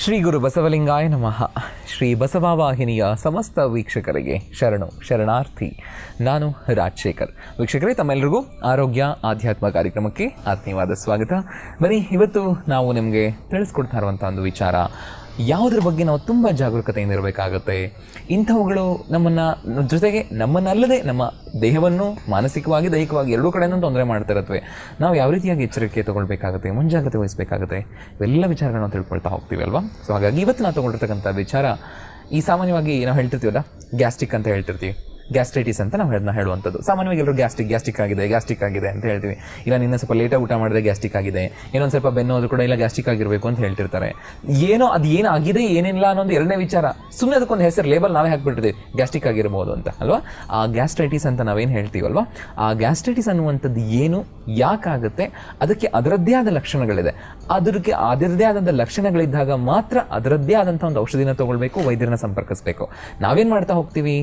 ಶ್ರೀ ಗುರು ಬಸವಲಿಂಗಾಯ ನಮಃ. ಶ್ರೀ ಬಸವವಾಹಿನಿಯ ಸಮಸ್ತ ವೀಕ್ಷಕರಿಗೆ ಶರಣು ಶರಣಾರ್ಥಿ. ನಾನು ರಾಜಶೇಖರ್. ವೀಕ್ಷಕರೇ, ತಮ್ಮೆಲ್ಲರಿಗೂ ಆರೋಗ್ಯ ಆಧ್ಯಾತ್ಮ ಕಾರ್ಯಕ್ರಮಕ್ಕೆ ಆತ್ಮೀಯವಾದ ಸ್ವಾಗತ. ಬನ್ನಿ, ಇವತ್ತು ನಾವು ನಿಮಗೆ ತಿಳಿಸ್ಕೊಡ್ತಾ ಇರುವಂಥ ಒಂದು ವಿಚಾರ, ಯಾವುದ್ರ ಬಗ್ಗೆ ನಾವು ತುಂಬ ಜಾಗರೂಕತೆಯಿಂದ ಇರಬೇಕಾಗುತ್ತೆ. ಇಂಥವುಗಳು ಜೊತೆಗೆ ನಮ್ಮನ್ನಲ್ಲದೆ ನಮ್ಮ ದೇಹವನ್ನು ಮಾನಸಿಕವಾಗಿ ದೈಹಿಕವಾಗಿ ಎರಡೂ ಕಡೆಯಿಂದ ತೊಂದರೆ ಮಾಡ್ತಾ ಇರುತ್ತವೆ. ನಾವು ಯಾವ ರೀತಿಯಾಗಿ ಎಚ್ಚರಿಕೆ ತೊಗೊಳ್ಬೇಕಾಗುತ್ತೆ, ಮುಂಜಾಗ್ರತೆ ವಹಿಸಬೇಕಾಗುತ್ತೆ, ಇವೆಲ್ಲ ವಿಚಾರಗಳನ್ನ ನಾವು ತಿಳ್ಕೊಳ್ತಾ ಹೋಗ್ತೀವಿ ಅಲ್ವಾ. ಸೊ ಹಾಗಾಗಿ ಇವತ್ತು ನಾವು ತೊಗೊಂಡಿರ್ತಕ್ಕಂಥ ವಿಚಾರ, ಈ ಸಾಮಾನ್ಯವಾಗಿ ನಾವು ಹೇಳ್ತಿರ್ತೀವಲ್ಲ, ಗ್ಯಾಸ್ಟ್ರಿಕ್ ಅಂತ ಹೇಳ್ತಿರ್ತೀವಿ, ಗ್ಯಾಸ್ಟ್ರೈಟಿಸ್ ಅಂತ ನಾವು ಹೇಳುವಂಥದ್ದು. ಸಾಮಾನ್ಯವಾಗಿ ಎಲ್ಲರೂ ಗ್ಯಾಸ್ಟ್ರಿಕ್ ಆಗಿದೆ ಅಂತ ಹೇಳ್ತೀವಿ. ಇಲ್ಲ, ನಿನ್ನ ಸ್ವಲ್ಪ ಲೇಟಾಗಿ ಊಟ ಮಾಡಿದ್ರೆ ಗ್ಯಾಸ್ಟ್ರಿಕ್ ಆಗಿದೆ, ಏನೊಂದು ಸ್ವಲ್ಪ ಬೆನ್ನೋದು ಕೂಡ ಇಲ್ಲ ಗ್ಯಾಸ್ಟ್ರಿಕ್ ಆಗಿರಬೇಕು ಅಂತ ಹೇಳ್ತಿರ್ತಾರೆ. ಅದು ಏನಾಗಿದೆ ಏನಿಲ್ಲ ಅನ್ನೋದು ಎರಡನೇ ವಿಚಾರ. ಸುಮ್ಮನೆ ಅದಕ್ಕೊಂದು ಹೆಸರು ಲೇಬಲ್ ನಾವೇ ಹಾಕ್ಬಿಟ್ಟಿರ್ತೀವಿ, ಗ್ಯಾಸ್ಟ್ರಿಕ್ ಆಗಿರ್ಬೋದು ಅಂತ ಅಲ್ವಾ. ಆ ಗ್ಯಾಸ್ಟ್ರೈಟಿಸ್ ಅಂತ ನಾವೇನು ಹೇಳ್ತೀವಲ್ವಾ, ಆ ಗ್ಯಾಸ್ಟ್ರೈಟಿಸ್ ಅನ್ನುವಂಥದ್ದು ಏನು, ಯಾಕಾಗುತ್ತೆ, ಅದಕ್ಕೆ ಅದರದ್ದೇ ಆದ ಲಕ್ಷಣಗಳಿದೆ. ಅದಕ್ಕೆ ಅದರದ್ದೇ ಆದಂಥ ಲಕ್ಷಣಗಳಿದ್ದಾಗ ಮಾತ್ರ ಅದರದ್ದೇ ಆದಂಥ ಒಂದು ಔಷಧಿನ ತಗೊಳ್ಬೇಕು, ವೈದ್ಯರನ್ನ ಸಂಪರ್ಕಿಸಬೇಕು. ನಾವೇನು ಮಾಡ್ತಾ ಹೋಗ್ತೀವಿ,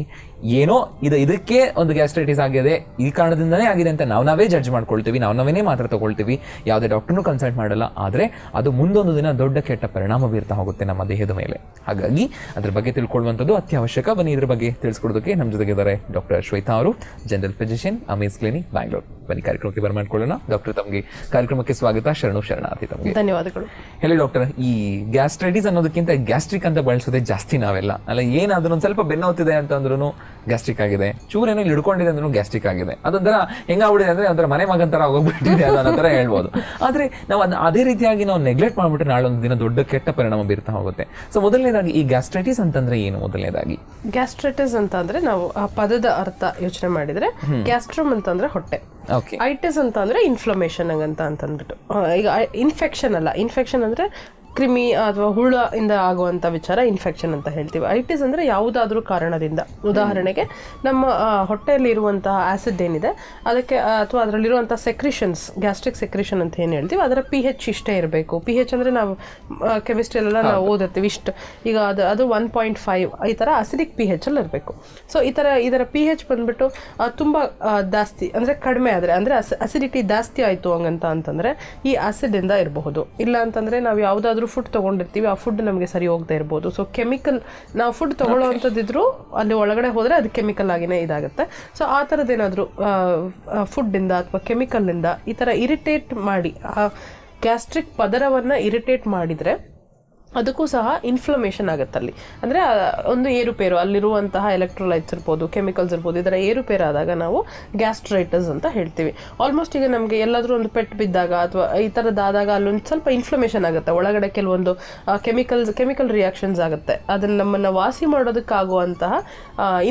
ಏನೋ ಇದಕ್ಕೆ ಒಂದು ಗ್ಯಾಸ್ಟ್ರೈಟಿಸ್ ಆಗಿದೆ, ಈ ಕಾರಣದಿಂದನೇ ಆಗಿದೆ ಅಂತ ನಾವೇ ಜಡ್ಜ್ ಮಾಡ್ಕೊಳ್ತೀವಿ, ನಾವೇ ಮಾತ್ರ ತಗೊಳ್ತೀವಿ, ಯಾವುದೇ ಡಾಕ್ಟರ್ನೂ ಕನ್ಸಲ್ಟ್ ಮಾಡಲ್ಲ. ಆದರೆ ಅದು ಮುಂದೊಂದು ದಿನ ದೊಡ್ಡ ಕೆಟ್ಟ ಪರಿಣಾಮ ಬೀರ್ತಾ ಹೋಗುತ್ತೆ ನಮ್ಮ ದೇಹದ ಮೇಲೆ. ಹಾಗಾಗಿ ಅದ್ರ ಬಗ್ಗೆ ತಿಳ್ಕೊಳ್ಳುವಂಥದ್ದು ಅತ್ಯವಶ್ಯಕ. ಬನ್ನಿ, ಇದ್ರ ಬಗ್ಗೆ ತಿಳಿಸ್ಕೊಡೋದಕ್ಕೆ ನಮ್ಮ ಜೊತೆಗಿದ್ದಾರೆ ಡಾಕ್ಟರ್ ಶ್ವೇತಾ ಅವರು, ಜನರಲ್ ಫಿಸಿಷಿಯನ್, ಅಮೀಸ್ ಕ್ಲಿನಿಕ್, ಬ್ಯಾಂಗ್ಳೂರ್. ಬನ್ನಿ, ಕಾರ್ಯಕ್ರಮಕ್ಕೆ ಬರ್ಮಾಡ್ಕೊಳ್ಳೋಣ. ಡಾಕ್ಟರ್, ತಮಗೆ ಕಾರ್ಯಕ್ರಮಕ್ಕೆ ಸ್ವಾಗತ. ಶರಣು ಶರಣಾರ್ಥಿ. ತಮಗೆ ಧನ್ಯವಾದಗಳು. ಹೇಳಿ ಡಾಕ್ಟರ್, ಈ ಗ್ಯಾಸ್ಟ್ರೈಟಿಸ್ ಅನ್ನೋದಕ್ಕಿಂತ ಗ್ಯಾಸ್ಟ್ರಿಕ್ ಅಂತ ಬಳಸೋದೇ ಜಾಸ್ತಿ ನಾವೆಲ್ಲ ಅಲ್ಲ. ಏನಾದ್ರೂ ಒಂದು ಸ್ವಲ್ಪ ಬೆನ್ನೋತಿದೆ ಅಂತಂದ್ರೂ ಗ್ಯಾಸ್ಟ್ರಿಕ್ ಆಗಿದೆ, ಚೂರೇನೋ ಇಲ್ಲಿ ಹಿಡ್ಕೊಂಡಿದೆ ಅಂದ್ರೂ ಗ್ಯಾಸ್ಟ್ರಿಕ್ ಆಗಿದೆ, ಅದೊಂಥರ ಹೆಂಗಾಗ್ಬಿಟ್ಟಿದೆ ಅಂದ್ರೆ ಒಂಥರ ಮನೆ ಮಗನ ತರ ಹೋಗ್ಬಿಟ್ಟಿದೆ ಅನ್ನೋ ಥರ ಹೇಳ್ಬೋದು. ಆದ್ರೆ ನಾವು ಅದೇ ರೀತಿಯಾಗಿ ನಾವು ನೆಗ್ಲೆಕ್ಟ್ ಮಾಡ್ಬಿಟ್ರೆ ನಾಳೆ ಒಂದು ದಿನ ದೊಡ್ಡ ಕೆಟ್ಟ ಪರಿಣಾಮ ಬೀರ್ತಾ ಹೋಗುತ್ತೆ. ಸೊ ಮೊದಲನೇದಾಗಿ ಈ ಗ್ಯಾಸ್ಟ್ರೈಟಿಸ್ ಅಂತಂದ್ರೆ ಏನು? ಮೊದಲನೇದಾಗಿ ಗ್ಯಾಸ್ಟ್ರೈಟಿಸ್ ಅಂತ ಅಂದ್ರೆ ನಾವು ಆ ಪದದ ಅರ್ಥ ಯೋಚನೆ ಮಾಡಿದ್ರೆ, ಗ್ಯಾಸ್ಟ್ರಮ್ ಅಂತಂದ್ರೆ ಹೊಟ್ಟೆ, ಐಟಿಸ್ ಅಂತ ಅಂದ್ರೆ ಇನ್ಫ್ಲಮೇಷನ್ ಅಂತ ಅಂದ್ಬಿಟ್ಟು. ಈಗ ಇನ್ಫೆಕ್ಷನ್ ಅಲ್ಲ, ಇನ್ಫೆಕ್ಷನ್ ಅಂದ್ರೆ ಕ್ರಿಮಿ ಅಥವಾ ಹುಳ ಇಂದ ಆಗುವಂತ ವಿಚಾರ ಇನ್ಫೆಕ್ಷನ್ ಅಂತ ಹೇಳ್ತೀವಿ. ಐಟಿಸ್ ಅಂದ್ರೆ ಯಾವುದಾದ್ರೂ ಕಾರಣದಿಂದ, ಉದಾಹರಣೆಗೆ ನಮ್ಮ ಹೊಟ್ಟೆಯಲ್ಲಿ ಇರುವಂತಹ ಆಸಿಡ್ ಏನಿದೆ ಅದಕ್ಕೆ, ಅಥವಾ ಅದರಲ್ಲಿರುವಂತಹ ಸೆಕ್ರಿಷನ್ಸ್, ಗ್ಯಾಸ್ಟ್ರಿಕ್ ಸೆಕ್ರಿಷನ್ ಅಂತ ಏನು ಹೇಳ್ತೀವಿ, ಅದರ pH ಇಷ್ಟೇ ಇರಬೇಕು. pH ಅಂದ್ರೆ ನಾವು ಕೆಮಿಸ್ಟ್ರಿಯಲ್ಲೆಲ್ಲ ನಾವು ಓದಿರ್ತೀವಿ ಇಷ್ಟು, ಈಗ ಅದು 1.5 ಈ ತರ ಅಸಿಡಿಕ್ pH ಅಲ್ಲಿ ಇರಬೇಕು. ಸೊ ಇದರ pH ಬಂದ್ಬಿಟ್ಟು ತುಂಬಾ ಜಾಸ್ತಿ ಅಂದ್ರೆ ಕಡಿಮೆ ಆದ್ರೆ, ಅಂದ್ರೆ ಅಸಿಡಿಟಿ ಜಾಸ್ತಿ ಆಯ್ತು ಹಂಗಂತ ಅಂತಂದ್ರೆ ಈ ಆಸಿಡ್ ಇಂದ ಇರಬಹುದು. ಇಲ್ಲ ಅಂತಂದ್ರೆ ನಾವು ಯಾವ್ದಾದ್ರು ಫುಡ್ ತಗೊಂಡಿರ್ತೀವಿ, ಆ ಫುಡ್ ನಮಗೆ ಸರಿ ಹೋಗದೆ ಇರ್ಬೋದು. ಸೊ ಕೆಮಿಕಲ್, ನಾವು ಫುಡ್ ತಗೊಳ್ಳೋವಂಥದ್ದಿದ್ರು ಅಲ್ಲಿ ಒಳಗಡೆ ಹೋದ್ರೆ ಅದು ಕೆಮಿಕಲ್ ಆಗಿನೇ ಇದಾಗುತ್ತೆ. ಸೊ ಆ ಥರದ್ದೇನಾದರೂ ಫುಡ್ ಇಂದ ಅಥವಾ ಕೆಮಿಕಲ್ ಇಂದ ಈ ತರ ಇರಿಟೇಟ್ ಮಾಡಿ, ಗ್ಯಾಸ್ಟ್ರಿಕ್ ಪದರವನ್ನ ಇರಿಟೇಟ್ ಮಾಡಿದ್ರೆ ಅದಕ್ಕೂ ಸಹ ಇನ್ಫ್ಲಮೇಷನ್ ಆಗುತ್ತೆ. ಅಲ್ಲಿ ಅಂದರೆ ಒಂದು ಏರುಪೇರು, ಅಲ್ಲಿರುವಂತಹ ಎಲೆಕ್ಟ್ರೋಲೈಟ್ಸ್ ಇರ್ಬೋದು, ಕೆಮಿಕಲ್ಸ್ ಇರ್ಬೋದು, ಇದರ ಏರುಪೇರಾದಾಗ ನಾವು ಗ್ಯಾಸ್ಟ್ರೈಟಿಸ್ ಅಂತ ಹೇಳ್ತೀವಿ. ಆಲ್ಮೋಸ್ಟ್ ಈಗ ನಮಗೆ ಎಲ್ಲಾದರೂ ಒಂದು ಪೆಟ್ಟು ಬಿದ್ದಾಗ ಅಥವಾ ಈ ಥರದ್ದಾದಾಗ ಅಲ್ಲೊಂದು ಸ್ವಲ್ಪ ಇನ್ಫ್ಲಮೇಷನ್ ಆಗುತ್ತೆ, ಒಳಗಡೆ ಕೆಲವೊಂದು ಕೆಮಿಕಲ್ ರಿಯಾಕ್ಷನ್ಸ್ ಆಗುತ್ತೆ, ಅದನ್ನು ನಮ್ಮನ್ನು ವಾಸಿ ಮಾಡೋದಕ್ಕಾಗುವಂತಹ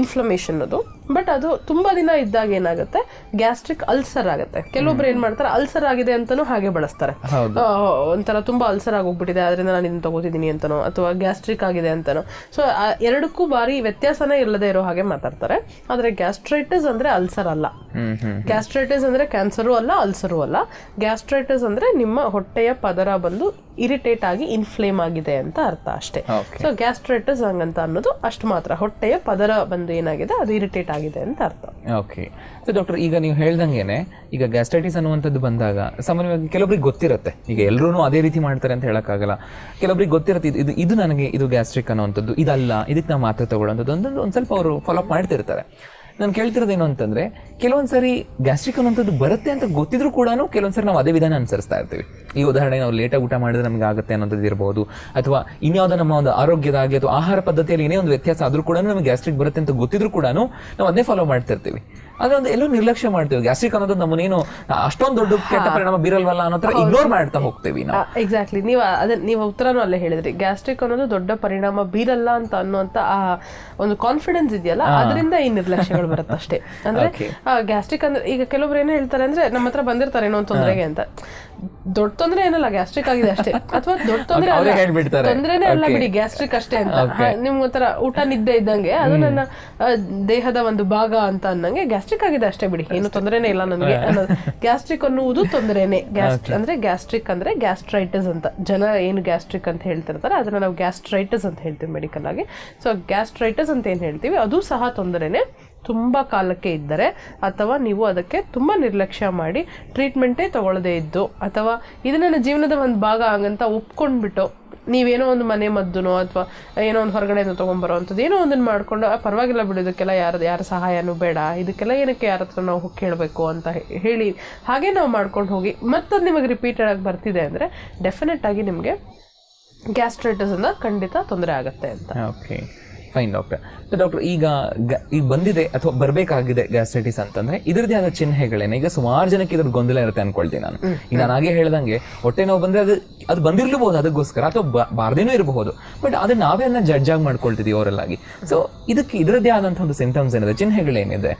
ಇನ್ಫ್ಲಮೇಷನ್ ಅದು. ಬಟ್ ಅದು ತುಂಬಾ ದಿನ ಇದ್ದಾಗ ಏನಾಗುತ್ತೆ, ಗ್ಯಾಸ್ಟ್ರಿಕ್ ಅಲ್ಸರ್ ಆಗುತ್ತೆ. ಕೆಲವೊಬ್ರು ಏನ್ ಮಾಡ್ತಾರೆ, ಅಲ್ಸರ್ ಆಗಿದೆ ಅಂತಾನೂ ಹಾಗೆ ಬಳಸ್ತಾರೆ, ಒಂಥರ ತುಂಬಾ ಅಲ್ಸರ್ ಆಗೋಗ್ಬಿಟ್ಟಿದೆ ಅದರಿಂದ ನಾನು ಇದನ್ನ ತಗೋತಿದ್ದೀನಿ ಅಂತನೋ, ಅಥವಾ ಗ್ಯಾಸ್ಟ್ರಿಕ್ ಆಗಿದೆ ಅಂತನೋ. ಸೊ ಎರಡಕ್ಕೂ ಬಾರಿ ವ್ಯತ್ಯಾಸನೇ ಇಲ್ಲದೆ ಇರೋ ಹಾಗೆ ಮಾತಾಡ್ತಾರೆ. ಆದ್ರೆ ಗ್ಯಾಸ್ಟ್ರೈಟಿಸ್ ಅಂದ್ರೆ ಅಲ್ಸರ್ ಅಲ್ಲ, ಗ್ಯಾಸ್ಟ್ರೈಟಿಸ್ ಅಂದ್ರೆ ಕ್ಯಾನ್ಸರು ಅಲ್ಲ, ಅಲ್ಸರು ಅಲ್ಲ. ಗ್ಯಾಸ್ಟ್ರೈಟಿಸ್ ಅಂದ್ರೆ ನಿಮ್ಮ ಹೊಟ್ಟೆಯ ಪದರ ಬಂದು ಇರಿಟೇಟ್ ಆಗಿ ಇನ್ಫ್ಲೇಮ್ ಆಗಿದೆ ಅಂತ ಅರ್ಥ ಅಷ್ಟೇ. ಸೊ ಗ್ಯಾಸ್ಟ್ರೈಟಿಸ್ ಹಂಗಂತ ಅನ್ನೋದು ಅಷ್ಟು ಮಾತ್ರ, ಹೊಟ್ಟೆಯ ಪದರ ಬಂದು ಏನಾಗಿದೆ ಅದು ಇರಿಟೇಟ್ ಆಗಿದೆ ಅಂತ ಅರ್ಥ. ಓಕೆ. ಸೊ ಡಾಕ್ಟರ್, ಈಗ ನೀವು ಹೇಳ್ದಂಗೆನೆ ಈಗ ಗ್ಯಾಸ್ಟ್ರೈಟಿಸ್ ಅನ್ನುವಂಥದ್ದು ಬಂದಾಗ ಸಾಮಾನ್ಯವಾಗಿ ಕೆಲವೊಬ್ರಿಗೆ ಗೊತ್ತಿರುತ್ತೆ, ಈಗ ಎಲ್ಲರೂ ಅದೇ ರೀತಿ ಮಾಡ್ತಾರೆ ಅಂತ ಹೇಳಕ್ಕಾಗಲ್ಲ. ಕೆಲವೊಬ್ರಿಗೆ ಗೊತ್ತಿರುತ್ತೆ ಇದು ನನಗೆ ಇದು ಗ್ಯಾಸ್ಟ್ರಿಕ್ ಅನ್ನುವಂಥದ್ದು, ಇದಲ್ಲ, ಇದಕ್ಕೆ ನಾವು ಮಾತ್ರೆ ತಗೊಳ್ಳೋಂಥದ್ದು ಒಂದು ಸ್ವಲ್ಪ ಅವರು ಫಾಲೋ ಅಪ್ ಮಾಡ್ತಿರ್ತಾರೆ. ನಾನು ಕೇಳ್ತಿರೋದೇನು ಅಂತಂದ್ರೆ, ಕೆಲವೊಂದ್ಸರಿ ಗ್ಯಾಸ್ಟ್ರಿಕ್ ಅನ್ನೋಂಥದ್ದು ಬರುತ್ತೆ ಅಂತ ಗೊತ್ತಿದ್ರು ಕೂಡ ಕೆಲವೊಂದ್ಸರಿ ನಾವು ಅದೇ ವಿಧಾನ ಅನುಸರಿಸ್ತಾ ಇರ್ತೀವಿ. ಈ ಉದಾಹರಣೆ, ನಾವು ಲೇಟಾಗಿ ಊಟ ಮಾಡಿದ್ರೆ ನಮ್ಗೆ ಆಗುತ್ತೆ ಅನ್ನೋದು ಇರಬಹುದು, ಅಥವಾ ಇನ್ಯಾವುದೋ ನಮ್ಮ ಒಂದು ಆರೋಗ್ಯದಾಗಿ ಅಥವಾ ಆಹಾರ ಪದ್ಧತಿಯಲ್ಲಿ ಏನೇ ಒಂದು ವ್ಯತ್ಯಾಸ ಆದ್ರೂ ಕೂಡ ನಮಗೆ ಗ್ಯಾಸ್ಟ್ರಿಕ್ ಬರುತ್ತೆ ಅಂತ ಗೊತ್ತಿದ್ರು ಕೂಡ ನಾವು ಅದನ್ನೇ ಫಾಲೋ ಮಾಡ್ತಿರ್ತೀವಿ. ಆದ್ರೆ ಒಂದು ಎಲ್ಲೋ ನಿರ್ಲಕ್ಷ್ಯ ಮಾಡ್ತೀವಿ. ಗ್ಯಾಸ್ಟ್ರಿಕ್ ಅನ್ನೋದು ನಮ್ಮನೇನು ಅಷ್ಟೊಂದು ದೊಡ್ಡ ಕೆಟ್ಟ ಪರಿಣಾಮ ಬೀರಲ್ವಲ್ಲ ಅನ್ನೋ ತರ ಇಗ್ನೋರ್ ಮಾಡ್ತಾ ಹೋಗ್ತೀವಿ ನಾವು. ಎಕ್ಸಾಕ್ಟ್ಲಿ, ನೀವು ಉತ್ತರನೂ ಅಲ್ಲೇ ಹೇಳಿದ್ರಿ, ಗ್ಯಾಸ್ಟ್ರಿಕ್ ಅನ್ನೋದು ದೊಡ್ಡ ಪರಿಣಾಮ ಬೀರಲ್ಲ ಅಂತ ಅನ್ನುವಂತ ಆ ಒಂದು ಕಾನ್ಫಿಡೆನ್ಸ್ ಇದೆಯಲ್ಲ, ಅದರಿಂದ ಈ ನಿರ್ಲಕ್ಷ್ಯಗಳು ಬರುತ್ತೆ ಅಷ್ಟೇ. ಅಂದ್ರೆ ಗ್ಯಾಸ್ಟ್ರಿಕ್ ಅಂದ್ರೆ, ಈಗ ಕೆಲವೊಬ್ರು ಏನ್ ಹೇಳ್ತಾರೆ ಅಂದ್ರೆ, ನಮ್ಮ ಹತ್ರ ಬಂದಿರ್ತಾರೆ ಏನೋ ತೊಂದರೆಗೆ ಅಂತ, ದೊಡ್ಡ ತೊಂದರೆ ಏನಲ್ಲ, ಗ್ಯಾಸ್ಟ್ರಿಕ್ ಆಗಿದೆ ಅಷ್ಟೇ, ಅಥವಾ ದೊಡ್ಡ ತೊಂದರೆನೇ ಅಲ್ಲ ಬಿಡಿ, ಗ್ಯಾಸ್ಟ್ರಿಕ್ ಅಷ್ಟೇ ಅಂತ. ನಿಮ್ಗೆ ಒಂಥರ ಊಟ ನಿದ್ದೆ ಇದ್ದಂಗೆ, ಅದು ನನ್ನ ದೇಹದ ಒಂದು ಭಾಗ ಅಂತ ಅನ್ನಂಗೆ ಗ್ಯಾಸ್ಟ್ರಿಕ್ ಆಗಿದೆ ಅಷ್ಟೇ ಬಿಡಿ, ಏನು ತೊಂದರೆನೇ ಇಲ್ಲ ನನಗೆ ಅನ್ನೋದು. ಗ್ಯಾಸ್ಟ್ರಿಕ್ ಅನ್ನುವುದು ತೊಂದರೆನೆ. ಗ್ಯಾಸ್ಟ್ರಿಕ್ ಅಂದ್ರೆ ಗ್ಯಾಸ್ಟ್ರೈಟಿಸ್ ಅಂತ ಜನ ಏನು ಗ್ಯಾಸ್ಟ್ರಿಕ್ ಅಂತ ಹೇಳ್ತಿರ್ತಾರೆ, ಅದನ್ನ ನಾವು ಗ್ಯಾಸ್ಟ್ರೈಟಿಸ್ ಅಂತ ಹೇಳ್ತೀವಿ ಮೆಡಿಕಲ್ ಆಗಿ. ಸೊ ಗ್ಯಾಸ್ಟ್ರೈಟಿಸ್ ಅಂತ ಏನ್ ಹೇಳ್ತೀವಿ ಅದು ಸಹ ತೊಂದರೆನೆ. ತುಂಬ ಕಾಲಕ್ಕೆ ಇದ್ದರೆ, ಅಥವಾ ನೀವು ಅದಕ್ಕೆ ತುಂಬ ನಿರ್ಲಕ್ಷ್ಯ ಮಾಡಿ ಟ್ರೀಟ್ಮೆಂಟೇ ತಗೊಳ್ಳದೇ ಇದ್ದು, ಅಥವಾ ಇದು ನನ್ನ ಜೀವನದ ಒಂದು ಭಾಗ ಆಗಂತ ಒಪ್ಕೊಂಡ್ಬಿಟ್ಟು ನೀವೇನೋ ಒಂದು ಮನೆ ಮದ್ದುನೋ ಅಥವಾ ಏನೋ ಒಂದು ಹೊರಗಡೆನೋ ತೊಗೊಂಬರೋ ಅಂಥದ್ದು ಏನೋ ಒಂದನ್ನು ಮಾಡ್ಕೊಂಡು ಪರವಾಗಿಲ್ಲ ಬಿಡು, ಇದಕ್ಕೆಲ್ಲ ಯಾರ ಸಹಾಯನೂ ಬೇಡ, ಇದಕ್ಕೆಲ್ಲ ಏನಕ್ಕೆ ಯಾರ ಹತ್ರ ನಾವು ಕೇಳಬೇಕು ಅಂತ ಹೇಳಿ ಹಾಗೆ ನಾವು ಮಾಡ್ಕೊಂಡು ಹೋಗಿ ಮತ್ತದು ನಿಮಗೆ ರಿಪೀಟೆಡ್ ಆಗಿ ಬರ್ತಿದೆ ಅಂದರೆ ಡೆಫಿನೆಟ್ ಆಗಿ ನಿಮಗೆ ಗ್ಯಾಸ್ಟ್ರೈಟಿಸ್ ಇಂದ ಖಂಡಿತ ತೊಂದರೆ ಆಗುತ್ತೆ ಅಂತ. Okay, fine doctor. ಡಾಕ್ಟರ್, ಈಗ ಬಂದಿದೆ ಅಥವಾ ಬರಬೇಕಾಗಿದೆ ಗ್ಯಾಸ್ಟ್ರೈಟಿಸ್ ಅಂತಂದ್ರೆ ಇದರದೇ ಆದ ಚಿಹ್ನೆಗಳೇನೆ? ಈಗ ಸುಮಾರು ಜನಕ್ಕೆ ಇದ್ರ ಗೊಂದಲ ಇರುತ್ತೆ ಅನ್ಕೊಳ್ತೀನಿ ನಾನು. ಈಗ ನಾನು ಹಾಗೆ ಹೇಳ್ದಂಗೆ ಹೊಟ್ಟೆ ನೋವು ಬಂದ್ರೆ ಅದು ಬಂದಿರ್ಲಬಹುದು ಅದಕ್ಕೋಸ್ಕರ, ಅಥವಾ ಬಾರ್ದೇನೂ ಇರಬಹುದು, ಬಟ್ ಅದನ್ನ ನಾವೇ ಅದನ್ನ ಜಡ್ಜ್ ಆಗಿ ಮಾಡ್ಕೊಳ್ತಿದೀವಿ ಓವರಲ್ ಆಗಿ. ಸೊ ಇದರದೇ ಆದಂತಹ ಒಂದು ಸಿಂಟಮ್ಸ್ ಏನಿದೆ, ಚಿಹ್ನೆಗಳೇನಿದೆ?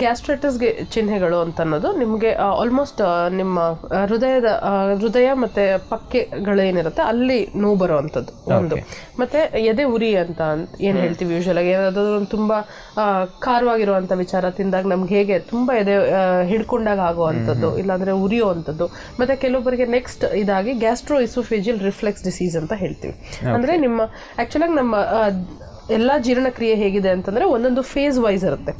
ಗ್ಯಾಸ್ಟ್ರೈಟಿಸ್ಗೆ ಚಿಹ್ನೆಗಳು ಅಂತ ಅನ್ನೋದು ನಿಮಗೆ ಆಲ್ಮೋಸ್ಟ್ ನಿಮ್ಮ ಹೃದಯ ಮತ್ತೆ ಪಕ್ಕೆಗಳೇನಿರುತ್ತೆ ಅಲ್ಲಿ ನೋವು ಬರುವಂಥದ್ದು ಒಂದು, ಮತ್ತೆ ಎದೆ ಉರಿ ಅಂತ ಏನು ಹೇಳ್ತೀವಿ ಯೂಶಲ್ ಆಗಿ. ಏನಾದರೂ ತುಂಬಾ ಖಾರವಾಗಿರುವಂಥ ವಿಚಾರ ತಿಂದಾಗ ನಮ್ಗೆ ಹೇಗೆ ತುಂಬಾ ಎದೆ ಹಿಡ್ಕೊಂಡಾಗ ಆಗುವಂಥದ್ದು, ಇಲ್ಲಾಂದ್ರೆ ಉರಿಯುವಂಥದ್ದು. ಮತ್ತೆ ಕೆಲವೊಬ್ಬರಿಗೆ ನೆಕ್ಸ್ಟ್ ಇದಾಗಿ ಗ್ಯಾಸ್ಟ್ರೋ ಇಸೋಫೇಜಿಯಲ್ ರಿಫ್ಲೆಕ್ಸ್ ಡಿಸೀಸ್ ಅಂತ ಹೇಳ್ತೀವಿ. ಅಂದ್ರೆ ನಿಮ್ಮ ಆಕ್ಚುಲಾಗಿ ನಮ್ಮ ಎಲ್ಲಾ ಜೀರ್ಣಕ್ರಿಯೆ ಹೇಗಿದೆ ಅಂತಂದ್ರೆ ಒಂದೊಂದು ಫೇಸ್ ವೈಸ್ ಇರುತ್ತೆ.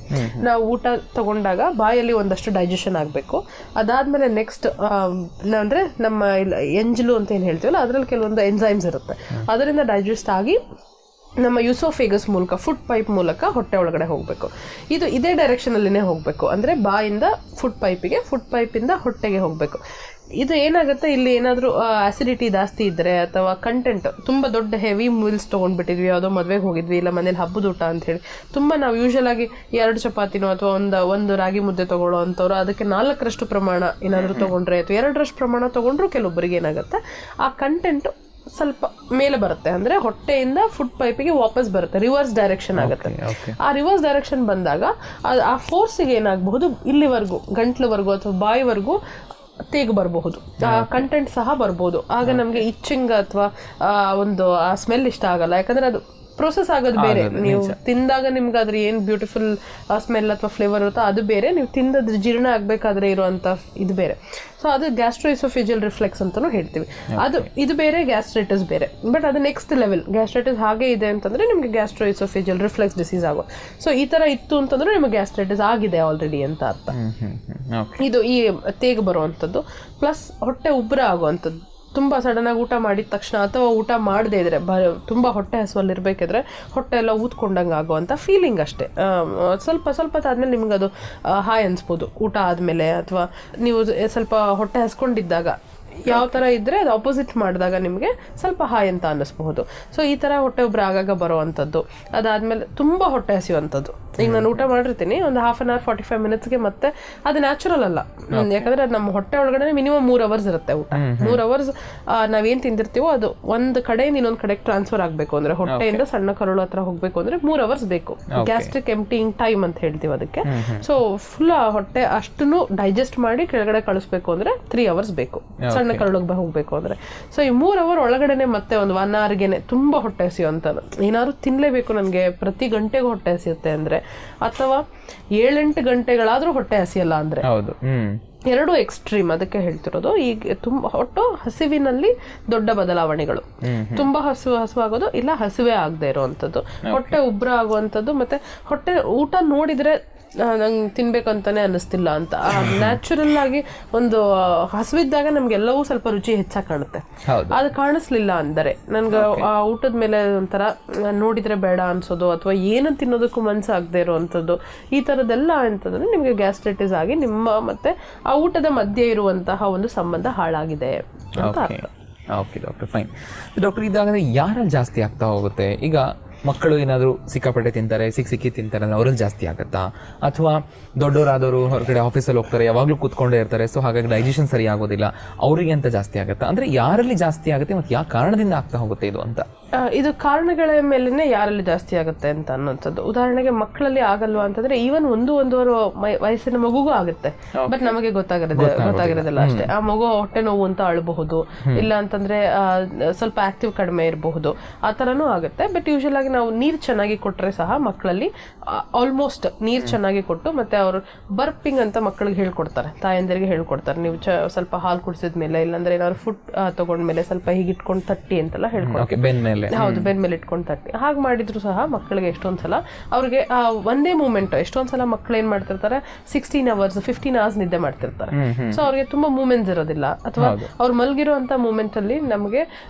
ನಾವು ಊಟ ತಗೊಂಡಾಗ ಬಾಯಲ್ಲಿ ಒಂದಷ್ಟು ಡೈಜೆಷನ್ ಆಗಬೇಕು, ಅದಾದ್ಮೇಲೆ ನೆಕ್ಸ್ಟ್ ಅಂದ್ರೆ ನಮ್ಮ ಎಂಜಲು ಅಂತ ಏನ್ ಹೇಳ್ತೀವಲ್ಲ ಅದ್ರಲ್ಲಿ ಕೆಲವೊಂದು ಎನ್ಸೈಮ್ಸ್ ಇರುತ್ತೆ, ಅದರಿಂದ ಡೈಜೆಸ್ಟ್ ಆಗಿ ನಮ್ಮ ಯೂಸೋಫೇಗಸ್ ಮೂಲಕ ಫುಡ್ ಪೈಪ್ ಮೂಲಕ ಹೊಟ್ಟೆ ಒಳಗಡೆ ಹೋಗಬೇಕು. ಇದೇ ಡೈರೆಕ್ಷನ್ ಅಲ್ಲಿನೇ ಹೋಗಬೇಕು, ಅಂದ್ರೆ ಬಾಯಿಂದ ಫುಡ್ ಪೈಪಿಗೆ, ಫುಡ್ ಪೈಪಿಂದ ಹೊಟ್ಟೆಗೆ ಹೋಗಬೇಕು. ಇದು ಏನಾಗುತ್ತೆ, ಇಲ್ಲಿ ಏನಾದರೂ ಆಸಿಡಿಟಿ ಜಾಸ್ತಿ ಇದ್ರೆ ಅಥವಾ ಕಂಟೆಂಟ್ ತುಂಬಾ ದೊಡ್ಡ ಹೆವಿ ಮೀಲ್ಸ್ ತೊಗೊಂಡ್ಬಿಟ್ಟಿದ್ವಿ, ಯಾವುದೋ ಮದುವೆಗೆ ಹೋಗಿದ್ವಿ, ಇಲ್ಲ ಮನೇಲಿ ಹಬ್ಬದ ಊಟ ಅಂತ ಹೇಳಿ ತುಂಬಾ ನಾವು ಯೂಶಲ್ ಆಗಿ 2 ಚಪಾತಿನೋ ಅಥವಾ ಒಂದು ರಾಗಿ ಮುದ್ದೆ ತಗೊಳ್ಳೋ ಅಂಥವ್ರು ಅದಕ್ಕೆ 4ರಷ್ಟು ಪ್ರಮಾಣ ಏನಾದರೂ ತಗೊಂಡ್ರೆ ಅಥವಾ 2ರಷ್ಟು ಪ್ರಮಾಣ ತಗೊಂಡ್ರು ಕೆಲವೊಬ್ಬರಿಗೆ ಏನಾಗುತ್ತೆ ಆ ಕಂಟೆಂಟ್ ಸ್ವಲ್ಪ ಮೇಲೆ ಬರುತ್ತೆ, ಅಂದ್ರೆ ಹೊಟ್ಟೆಯಿಂದ ಫುಡ್ ಪೈಪಿಗೆ ವಾಪಸ್ ಬರುತ್ತೆ, ರಿವರ್ಸ್ ಡೈರೆಕ್ಷನ್ ಆಗುತ್ತೆ. ಆ ರಿವರ್ಸ್ ಡೈರೆಕ್ಷನ್ ಬಂದಾಗ ಆ ಫೋರ್ಸಿಗೆ ಏನಾಗಬಹುದು, ಇಲ್ಲಿವರೆಗೂ ಗಂಟ್ಲವರೆಗೂ ಅಥವಾ ಬಾಯಿವರೆಗೂ ತೇಗು ಬರಬಹುದು, ಆ ಕಂಟೆಂಟ್ ಸಹ ಬರ್ಬೋದು. ಆಗ ನಮ್ಗೆ ಇಚ್ಚಿಂಗ್ ಅಥವಾ ಒಂದು ಆ ಸ್ಮೆಲ್ ಇಷ್ಟ ಆಗಲ್ಲ, ಯಾಕಂದ್ರೆ ಅದು ಪ್ರೊಸೆಸ್ ಆಗೋದು ಬೇರೆ. ನೀವು ತಿಂದಾಗ ನಿಮ್ಗೆ ಅದ್ರ ಏನ್ ಬ್ಯೂಟಿಫುಲ್ ಸ್ಮೆಲ್ ಅಥವಾ ಫ್ಲೇವರ್ ಇರುತ್ತೋ ಅದು ಬೇರೆ, ನೀವು ತಿಂದದ್ರ ಜೀರ್ಣ ಆಗ್ಬೇಕಾದ್ರೆ ಇರುವಂತ ಇದು ಬೇರೆ. ಸೊ ಅದು ಗ್ಯಾಸ್ಟ್ರೋಇಸೋಫೇಜಿಯಲ್ ರಿಫ್ಲೆಕ್ಸ್ ಅಂತಾನು ಹೇಳ್ತೀವಿ. ಇದು ಬೇರೆ, ಗ್ಯಾಸ್ಟ್ರೈಟಿಸ್ ಬೇರೆ. ಬಟ್ ಅದು ನೆಕ್ಸ್ಟ್ ಲೆವೆಲ್. ಗ್ಯಾಸ್ಟ್ರೈಟಿಸ್ ಹಾಗೆ ಇದೆ ಅಂತಂದ್ರೆ ನಿಮ್ಗೆ ಗ್ಯಾಸ್ಟ್ರೋಇಸೋಫೇಜಿಯಲ್ ರಿಫ್ಲೆಕ್ಸ್ ಡಿಸೀಸ್ ಆಗೋ. ಸೊ ಈ ತರ ಇತ್ತು ಅಂತಂದ್ರೆ ನಿಮ್ಗೆ ಗ್ಯಾಸ್ಟ್ರೈಟಿಸ್ ಆಗಿದೆ ಆಲ್ರೆಡಿ ಅಂತ ಅರ್ಥ. ಇದು ಈ ತೇಗು ಬರುವಂತದ್ದು ಪ್ಲಸ್ ಹೊಟ್ಟೆ ಉಬ್ಬರ ಆಗುವಂಥದ್ದು. ತುಂಬಾ ಸಡನ್ ಆಗಿ ಊಟ ಮಾಡಿದ ತಕ್ಷಣ ಅಥವಾ ಊಟ ಮಾಡದೇ ಇದ್ರೆ ತುಂಬಾ ಹೊಟ್ಟೆ ಹಸುವಲ್ಲಿ ಇರ್ಬೇಕಿದ್ರೆ ಹೊಟ್ಟೆ ಎಲ್ಲ ಊದ್ಕೊಂಡಂಗೆ ಆಗುವಂತ ಫೀಲಿಂಗ್ ಅಷ್ಟೇ. ಸ್ವಲ್ಪ ಆದ್ಮೇಲೆ ನಿಮ್ಗೆ ಅದು ಹಾಯ್ ಅನ್ಸ್ಬೋದು ಊಟ ಆದ್ಮೇಲೆ, ಅಥವಾ ನೀವು ಸ್ವಲ್ಪ ಹೊಟ್ಟೆ ಹಸ್ಕೊಂಡಿದ್ದಾಗ ಯಾವ ತರ ಇದ್ರೆ ಅದು ಆಪೋಸಿಟ್ ಮಾಡಿದಾಗ ನಿಮ್ಗೆ ಸ್ವಲ್ಪ ಹಾಯ್ ಅಂತ ಅನ್ನಿಸ್ಬಹುದು. ಸೊ ಈ ತರ ಹೊಟ್ಟೆ ಒಬ್ರು ಆಗಾಗ ಬರುವಂತದ್ದು. ಅದಾದ್ಮೇಲೆ ತುಂಬಾ ಹೊಟ್ಟೆ ಹಸಿಯುವಂಥದ್ದು. ಈಗ ನಾನು ಊಟ ಮಾಡಿರ್ತೀನಿ ಒಂದು 1/2 hour 45 minutesಗೆ, ಮತ್ತೆ ಅದು ನ್ಯಾಚುರಲ್ ಅಲ್ಲ, ಯಾಕಂದ್ರೆ ನಮ್ಮ ಹೊಟ್ಟೆ ಒಳಗಡೆ ಮಿನಿಮಮ್ 3 hours ಇರುತ್ತೆ ಊಟ. 3 hours ನಾವೇನ್ ತಿಂದಿರ್ತೀವೋ ಅದು ಒಂದ್ ಕಡೆಯಿಂದ ಇನ್ನೊಂದ್ ಕಡೆಗೆ ಟ್ರಾನ್ಸ್ಫರ್ ಆಗ್ಬೇಕು ಅಂದ್ರೆ, ಹೊಟ್ಟೆಯಿಂದ ಸಣ್ಣ ಕರುಳು ಹತ್ರ ಹೋಗ್ಬೇಕು ಅಂದ್ರೆ 3 hours ಬೇಕು. ಗ್ಯಾಸ್ಟ್ರಿಕ್ ಎಂಪ್ಟಿಂಗ್ ಟೈಮ್ ಅಂತ ಹೇಳ್ತೀವಿ ಅದಕ್ಕೆ. ಸೊ ಫುಲ್ ಹೊಟ್ಟೆ ಅಷ್ಟನ್ನು ಡೈಜೆಸ್ಟ್ ಮಾಡಿ ಕೆಳಗಡೆ ಕಳಿಸ್ಬೇಕು ಅಂದ್ರೆ 3 hours ಬೇಕು, ಸಣ್ಣ ಕರುಳಿಗೆ ಹೋಗ್ಬೇಕು ಅಂದ್ರೆ. ಸೊ ಈ 3 hour ಒಳಗಡೆನೆ ಮತ್ತೆ ಒಂದು 1 hourಗೆನೆ ತುಂಬಾ ಹೊಟ್ಟೆ ಹಸಿಯುವಂಥದ್ದು. ಏನಾದ್ರು ತಿನ್ಲೇಬೇಕು ನನ್ಗೆ, ಪ್ರತಿ ಗಂಟೆಗೂ ಹೊಟ್ಟೆ ಹಸಿಯುತ್ತೆ ಅಂದ್ರೆ, ಅಥವಾ 7-8 ಗಂಟೆಗಳಾದ್ರೂ ಹೊಟ್ಟೆ ಹಸಿಯಲ್ಲ ಅಂದ್ರೆ, ಎರಡು ಎಕ್ಸ್ಟ್ರೀಮ್. ಅದಕ್ಕೆ ಹೇಳ್ತಿರೋದು ಈಗ ತುಂಬಾ ಹಸಿವಿನಲ್ಲಿ ದೊಡ್ಡ ಬದಲಾವಣೆಗಳು, ತುಂಬಾ ಹಸುವಾಗೋದು, ಇಲ್ಲ ಹಸಿವೆ ಆಗದೆ ಇರುವಂತದ್ದು, ಹೊಟ್ಟೆ ಉಬ್ರ ಆಗುವಂಥದ್ದು, ಮತ್ತೆ ಹೊಟ್ಟೆ ಊಟ ನೋಡಿದ್ರೆ ನಂಗೆ ತಿನ್ಬೇಕಂತಾನೆ ಅನ್ನಿಸ್ತಿಲ್ಲ ಅಂತ. ನ್ಯಾಚುರಲ್ ಆಗಿ ಒಂದು ಹಸುವಿದ್ದಾಗ ನಮ್ಗೆಲ್ಲವೂ ಸ್ವಲ್ಪ ರುಚಿ ಹೆಚ್ಚಾಗಿ ಕಾಣುತ್ತೆ. ಅದು ಕಾಣಿಸ್ಲಿಲ್ಲ ಅಂದರೆ ನನ್ಗೆ ಆ ಊಟದ ಮೇಲೆ ಒಂಥರ ನೋಡಿದ್ರೆ ಬೇಡ ಅನ್ಸೋದು, ಅಥವಾ ಏನು ತಿನ್ನೋದಕ್ಕೂ ಮನ್ಸಾಗದೆ ಇರುವಂಥದ್ದು, ಈ ತರದೆಲ್ಲ ಅಂತಂದ್ರೆ ನಿಮ್ಗೆ ಗ್ಯಾಸ್ಟ್ರೈಟಿಸ್ ಆಗಿ ನಿಮ್ಮ ಮತ್ತೆ ಆ ಊಟದ ಮಧ್ಯೆ ಇರುವಂತಹ ಒಂದು ಸಂಬಂಧ ಹಾಳಾಗಿದೆ ಅಂತ ಅರ್ಥ. Okay doctor, fine. ಡಾಕ್ಟರ್, ಇದಾಗಂದ್ರೆ ಯಾರಲ್ಲಿ ಜಾಸ್ತಿ ಆಗ್ತಾ ಹೋಗುತ್ತೆ? ಈಗ ಮಕ್ಕಳು ಏನಾದರೂ ಸಿಕ್ಕಾಪಟ್ಟೆ ತಿಂತಾರೆ, ಸಿಕ್ಕಿ ತಿಂತಾರೆ, ಅವ್ರಲ್ಲಿ ಜಾಸ್ತಿ ಆಗುತ್ತಾ? ಅಥವಾ ದೊಡ್ಡವರಾದವರು ಹೊರಗಡೆ ಆಫೀಸಲ್ಲಿ ಹೋಗ್ತಾರೆ, ಯಾವಾಗಲೂ ಕೂತ್ಕೊಂಡೇ ಇರ್ತಾರೆ, ಸೊ ಹಾಗಾಗಿ ಡೈಜೆಷನ್ ಸರಿ ಆಗೋದಿಲ್ಲ, ಅವರಿಗೆ ಅಂತ ಜಾಸ್ತಿ ಆಗುತ್ತಾ? ಅಂದ್ರೆ ಯಾರಲ್ಲಿ ಜಾಸ್ತಿ ಆಗುತ್ತೆ ಮತ್ತು ಯಾವ ಕಾರಣದಿಂದ ಆಗ್ತಾ ಹೋಗುತ್ತೆ ಇದು ಅಂತ? ಇದು ಕಾರಣಗಳ ಮೇಲೆನೆ ಯಾರಲ್ಲಿ ಜಾಸ್ತಿ ಆಗುತ್ತೆ ಅಂತ ಅನ್ನೋಂಥದ್ದು. ಉದಾಹರಣೆಗೆ ಮಕ್ಕಳಲ್ಲಿ ಆಗಲ್ವಾ ಅಂತಂದ್ರೆ ಈವನ್ 1-1.5 ವಯಸ್ಸಿನ ಮಗುಗೂ ಆಗುತ್ತೆ, ಬಟ್ ನಮಗೆ ಗೊತ್ತಾಗಿರೋದಿಲ್ಲ ಅಷ್ಟೇ. ಆ ಮಗು ಹೊಟ್ಟೆ ನೋವು ಅಂತ ಅಳಬಹುದು, ಇಲ್ಲ ಅಂತಂದ್ರೆ ಸ್ವಲ್ಪ ಆಕ್ಟಿವ್ ಕಡಿಮೆ ಇರಬಹುದು, ಆ ತರನೂ ಆಗುತ್ತೆ. ಬಟ್ ಯೂಶಲ್ ಆಗಿ ನಾವು ನೀರ್ ಚೆನ್ನಾಗಿ ಕೊಟ್ರೆ ಸಹ ಮಕ್ಕಳಲ್ಲಿ ಆಲ್ಮೋಸ್ಟ್ ನೀರ್ ಚೆನ್ನಾಗಿ ಕೊಟ್ಟು, ಮತ್ತೆ ಅವರು ಬರ್ಪಿಂಗ್ ಅಂತ ಮಕ್ಕಳಿಗೆ ಹೇಳ್ಕೊಡ್ತಾರೆ, ತಾಯಂದಿರಿಗೆ ಹೇಳ್ಕೊಡ್ತಾರೆ. ನೀವು ಸ್ವಲ್ಪ ಹಾಲು ಕುಡಿಸಿದ್ಮೇಲೆ, ಇಲ್ಲಾಂದ್ರೆ ಏನಾದ್ರು ಫುಡ್ ತಗೊಂಡ್ಮೇಲೆ ಸ್ವಲ್ಪ ಹೀಗಿಟ್ಕೊಂಡು ತಟ್ಟಿ ಅಂತೆಲ್ಲ ಹೇಳ್ಕೊಡ್ತಾರೆ. ಹೌದು, ಬೆನ್ ಮೇಲೆ ಇಟ್ಕೊಂಡು ತಟ್ಟಿ. ಹಾಗೆ ಮಾಡಿದ್ರು ಸಹ ಮಕ್ಕಳಿಗೆ ಎಷ್ಟೊಂದ್ಸಲ ಅವ್ರಿಗೆ ಒಂದೇ ಮೂಮೆಂಟ್, ಎಷ್ಟೊಂದ್ಸಲ ಮಕ್ಳು ಏನ್ ಮಾಡ್ತಿರ್ತಾರೆ 16 hours 15 hours ನಿದ್ದೆ ಮಾಡ್ತಿರ್ತಾರೆ. ಸೊ ಅವ್ರಿಗೆ ತುಂಬಾ ಮೂಮೆಂಟ್ಸ್ ಇರೋದಿಲ್ಲ, ಅಥವಾ ಅವ್ರು ಮಲಗಿರುವಂತ ಮೂಮೆಂಟ್ ಅಲ್ಲಿ ನಮಗೆ